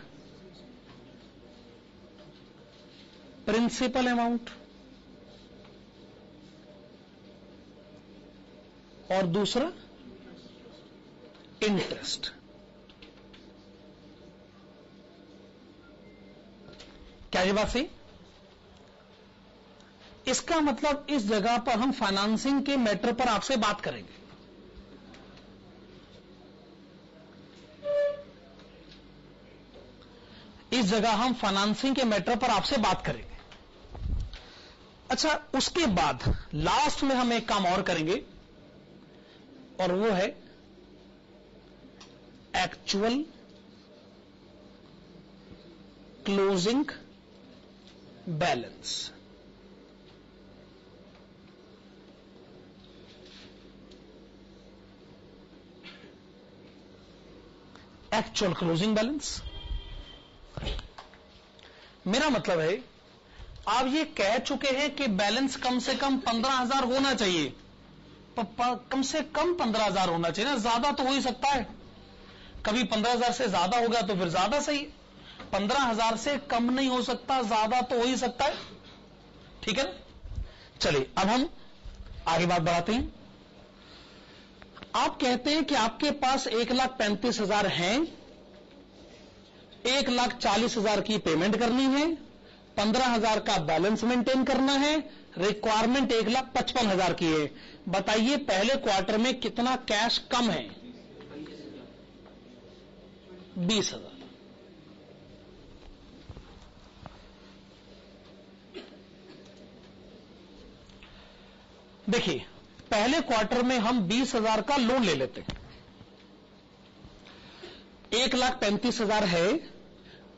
प्रिंसिपल अमाउंट और दूसरा इंटरेस्ट। क्या ये बात सही? इसका मतलब इस जगह पर हम फाइनेंसिंग के मैटर पर आपसे बात करेंगे। इस जगह हम फाइनेंसिंग के मैटर पर आपसे बात करेंगे। अच्छा, उसके बाद लास्ट में हम एक काम और करेंगे और वो है actual closing balance. Actual closing balance मेरा मतलब है आप ये कह चुके हैं कि बैलेंस कम से कम 15,000 होना चाहिए। कम से कम 15,000 होना चाहिए ना, ज्यादा तो हो ही सकता है। कभी 15,000 से ज्यादा हो गया तो फिर ज्यादा सही, 15,000 से कम नहीं हो सकता, ज्यादा तो हो ही सकता है। ठीक है ना? चलिए अब हम आगे बात बढ़ाते हैं। आप कहते हैं कि आपके पास 1,35,000 हैं, 1,40,000 की पेमेंट करनी है, 15,000 का बैलेंस मेंटेन करना है, रिक्वायरमेंट 1,55,000 की है। बताइए पहले क्वार्टर में कितना कैश कम है? 20,000। देखिए पहले क्वार्टर में हम 20,000 का लोन ले लेते हैं। 1,35,000 है,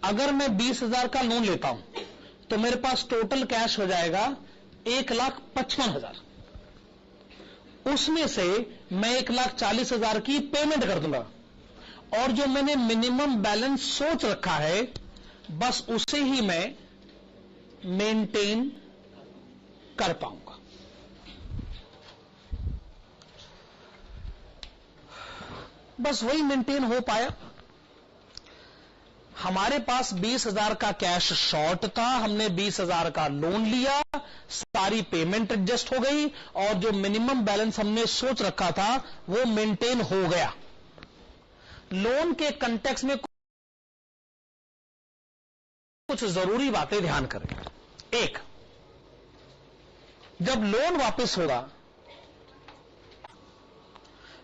अगर मैं 20,000 का लोन लेता हूं तो मेरे पास टोटल कैश हो जाएगा 1,55,000। उसमें से मैं 1,40,000 की पेमेंट कर दूंगा और जो मैंने मिनिमम बैलेंस सोच रखा है बस उसे ही मैं मेंटेन कर पाऊंगा। बस वही मेंटेन हो पाया। हमारे पास 20,000 का कैश शॉर्ट था, हमने 20,000 का लोन लिया, सारी पेमेंट एडजस्ट हो गई और जो मिनिमम बैलेंस हमने सोच रखा था वो मेंटेन हो गया। लोन के कंटेक्स्ट में कुछ जरूरी बातें ध्यान करें। एक, जब लोन वापस होगा,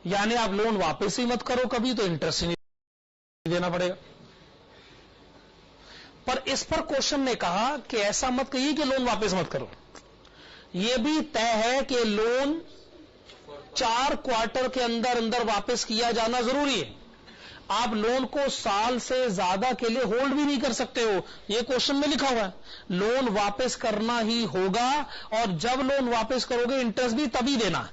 यानी आप लोन वापस ही मत करो कभी, तो इंटरेस्ट ही नहीं देना पड़ेगा। पर इस पर क्वेश्चन ने कहा कि ऐसा मत कहिए कि लोन वापस मत करो। यह भी तय है कि लोन 4 क्वार्टर के अंदर अंदर वापस किया जाना जरूरी है। आप लोन को साल से ज्यादा के लिए होल्ड भी नहीं कर सकते हो, यह क्वेश्चन में लिखा हुआ है। लोन वापस करना ही होगा और जब लोन वापस करोगे इंटरेस्ट भी तभी देना।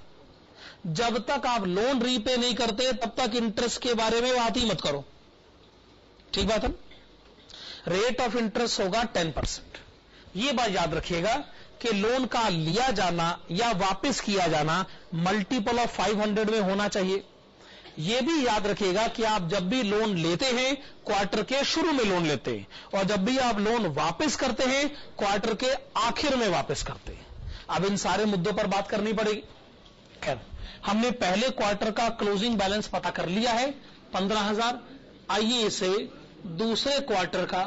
जब तक आप लोन रीपे नहीं करते तब तक इंटरेस्ट के बारे में बात ही मत करो। ठीक बात है? रेट ऑफ इंटरेस्ट होगा 10%। यह बात याद रखिएगा कि लोन का लिया जाना या वापस किया जाना मल्टीपल ऑफ 500 में होना चाहिए। यह भी याद रखिएगा कि आप जब भी लोन लेते हैं क्वार्टर के शुरू में लोन लेते हैं और जब भी आप लोन वापस करते हैं क्वार्टर के आखिर में वापस करते हैं। अब इन सारे मुद्दों पर बात करनी पड़ेगी। खैर, हमने पहले क्वार्टर का क्लोजिंग बैलेंस पता कर लिया है 15,000। आइए इसे दूसरे क्वार्टर का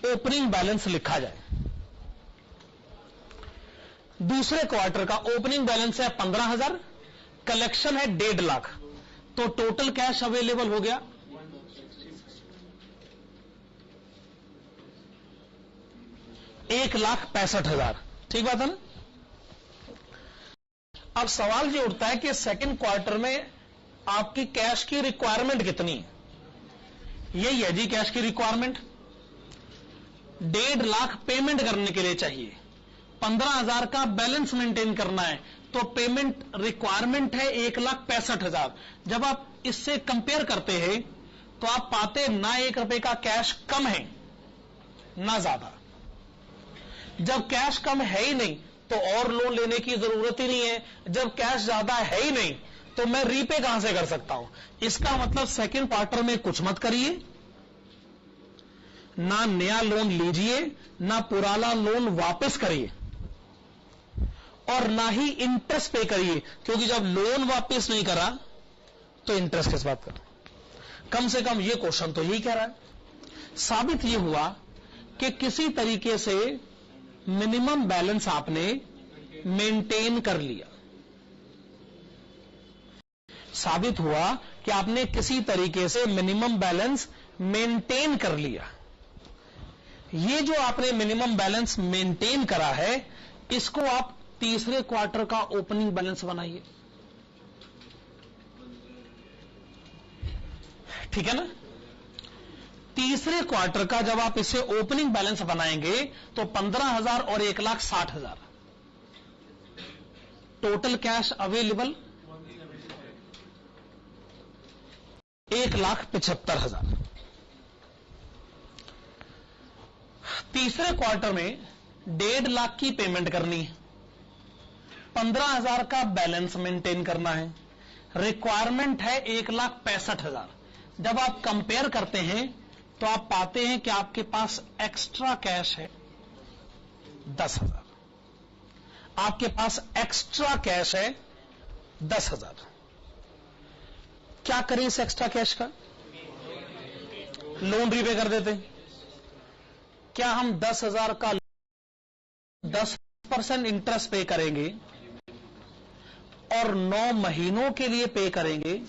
ओपनिंग बैलेंस लिखा जाए। दूसरे क्वार्टर का ओपनिंग बैलेंस है 15,000, कलेक्शन है 1.5 लाख, तो टोटल कैश अवेलेबल हो गया 1,65,000। ठीक बात है ना? अब सवाल ये उठता है कि सेकंड क्वार्टर में आपकी कैश की रिक्वायरमेंट कितनी है? यही है जी कैश की रिक्वायरमेंट। 1.5 लाख पेमेंट करने के लिए चाहिए, 15,000 का बैलेंस मेंटेन करना है, तो पेमेंट रिक्वायरमेंट है 1,65,000। जब आप इससे कंपेयर करते हैं तो आप पाते ना 1 रुपए का कैश कम है ना ज्यादा। जब कैश कम है ही नहीं तो और लोन लेने की जरूरत ही नहीं है। जब कैश ज्यादा है ही नहीं तो मैं रीपे कहां से कर सकता हूं? इसका मतलब सेकंड क्वार्टर में कुछ मत करिए, ना नया लोन लीजिए ना पुराना लोन वापस करिए और ना ही इंटरेस्ट पे करिए, क्योंकि जब लोन वापस नहीं करा तो इंटरेस्ट किस बात का। कम से कम ये क्वेश्चन तो यही कह रहा है। साबित ये हुआ कि किसी तरीके से मिनिमम बैलेंस आपने मेंटेन कर लिया। साबित हुआ कि आपने किसी तरीके से मिनिमम बैलेंस मेंटेन कर लिया। ये जो आपने मिनिमम बैलेंस मेंटेन करा है, इसको आप तीसरे क्वार्टर का ओपनिंग बैलेंस बनाइए। ठीक है ना। तीसरे क्वार्टर का जब आप इसे ओपनिंग बैलेंस बनाएंगे तो 15,000 और 1,60,000 टोटल कैश अवेलेबल 1,75,000। तीसरे क्वार्टर में 1.5 लाख की पेमेंट करनी है, 15,000 का बैलेंस मेंटेन करना है, रिक्वायरमेंट है 1,65,000। जब आप कंपेयर करते हैं तो आप पाते हैं कि आपके पास एक्स्ट्रा कैश है 10,000। आपके पास एक्स्ट्रा कैश है 10,000। क्या करें इस एक्स्ट्रा कैश का? लोन रीपे कर देते हैं। क्या हम 10,000 का 10% इंटरेस्ट पे करेंगे और 9 महीनों के लिए पे करेंगे?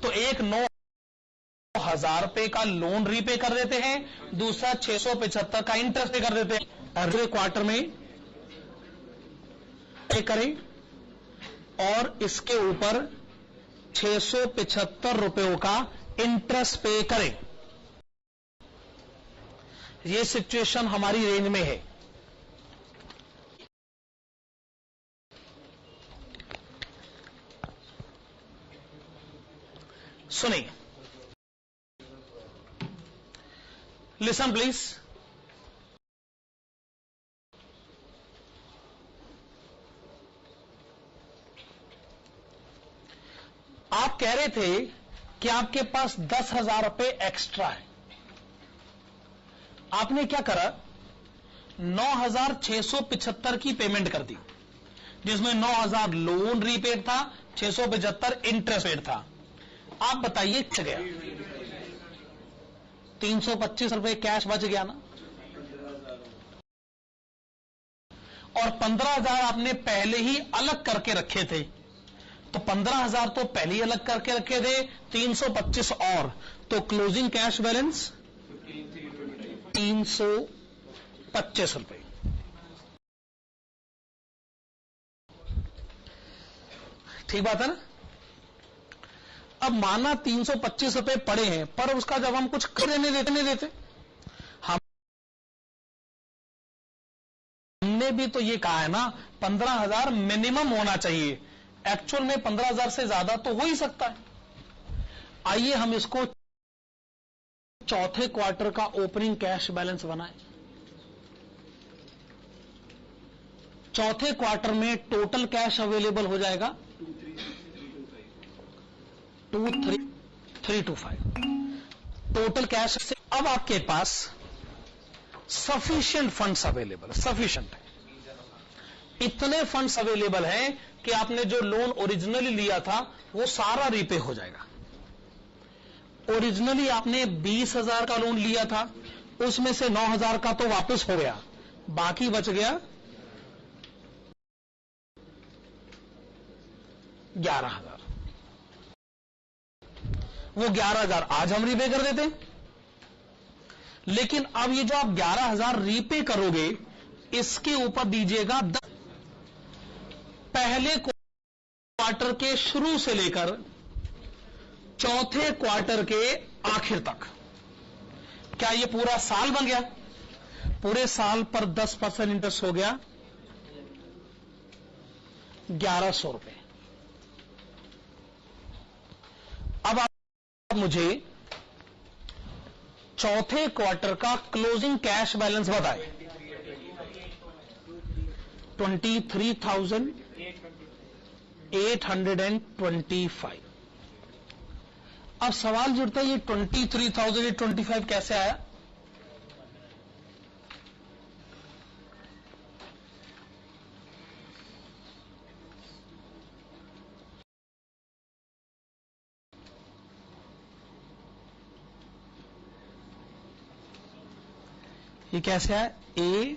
तो एक 9,000 रुपए का लोन रीपे कर देते हैं, दूसरा 675 का इंटरेस्ट पे कर देते हैं। अगले क्वार्टर में पे करें और इसके ऊपर 675 रुपयों का इंटरेस्ट पे करें। यह सिचुएशन हमारी रेंज में है। सुनिए, लिसन प्लीज। आप कह रहे थे कि आपके पास 10,000 रुपए एक्स्ट्रा है। आपने क्या करा? 9,675 की पेमेंट कर दी, जिसमें 9,000 लोन रीपेड था, 675 इंटरेस्ट पेड था। आप बताइए बच गया 325 रुपए कैश बच गया ना। और 15,000 आपने पहले ही अलग करके रखे थे, तो 15,000 तो पहले ही अलग करके रखे थे, 325 और, तो क्लोजिंग कैश बैलेंस 325 रुपए। ठीक बात है ना। अब माना 325 रुपए पड़े हैं, पर उसका जब हम कुछ करने देते, हमने भी तो ये कहा है ना 15,000 मिनिमम होना चाहिए। एक्चुअल में 15,000 से ज्यादा तो हो ही सकता है। आइए हम इसको चौथे क्वार्टर का ओपनिंग कैश बैलेंस बनाएं। चौथे क्वार्टर में टोटल कैश अवेलेबल हो जाएगा 2325 टोटल कैश से। अब आपके पास सफिशिएंट फंड्स अवेलेबल, सफिशिएंट है, इतने फंड्स अवेलेबल हैं कि आपने जो लोन ओरिजिनली लिया था वो सारा रीपे हो जाएगा। ओरिजिनली आपने 20,000 का लोन लिया था, उसमें से 9,000 का तो वापस हो गया, बाकी बच गया 11,000। वो 11,000 आज हम रीपे कर देते हैं। लेकिन अब ये जो आप 11,000 रीपे करोगे, इसके ऊपर दीजिएगा 10, पहले क्वार्टर के शुरू से लेकर चौथे क्वार्टर के आखिर तक। क्या ये पूरा साल बन गया? पूरे साल पर 10% इंटरेस्ट हो गया 1,100 रुपए। अब आप मुझे चौथे क्वार्टर का क्लोजिंग कैश बैलेंस बताएं। 23,825। अब सवाल जुड़ता है ये 23,000 ये 25 कैसे आया? ये कैसे आया? A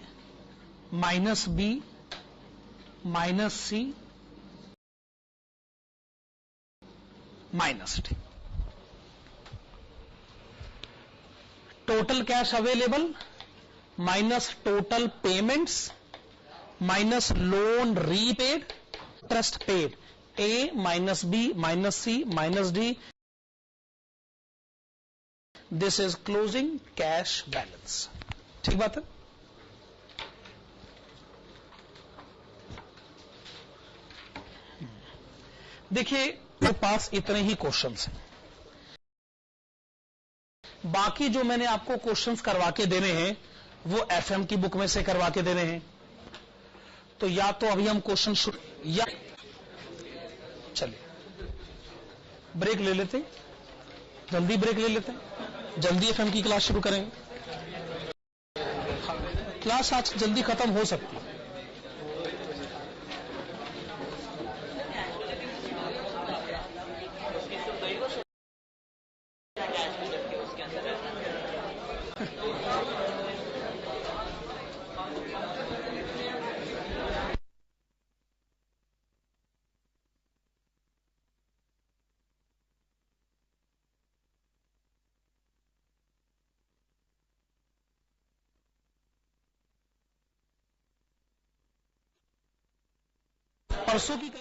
minus B minus C minus D. Total cash available minus total payments minus loan repaid trust paid, A minus B minus C minus D. This is closing cash balance. ठीक बात है? देखिए मेरे पास इतने ही क्वेश्चंस हैं, बाकी जो मैंने आपको क्वेश्चंस करवा के देने हैं वो एफएम की बुक में से करवा के देने हैं। तो या तो अभी हम क्वेश्चन शुरू, या चलिए ब्रेक ले लेते हैं, जल्दी ब्रेक ले लेते हैं, जल्दी एफएम की क्लास शुरू करेंगे। क्लास आज जल्दी खत्म हो सकती है। परसों की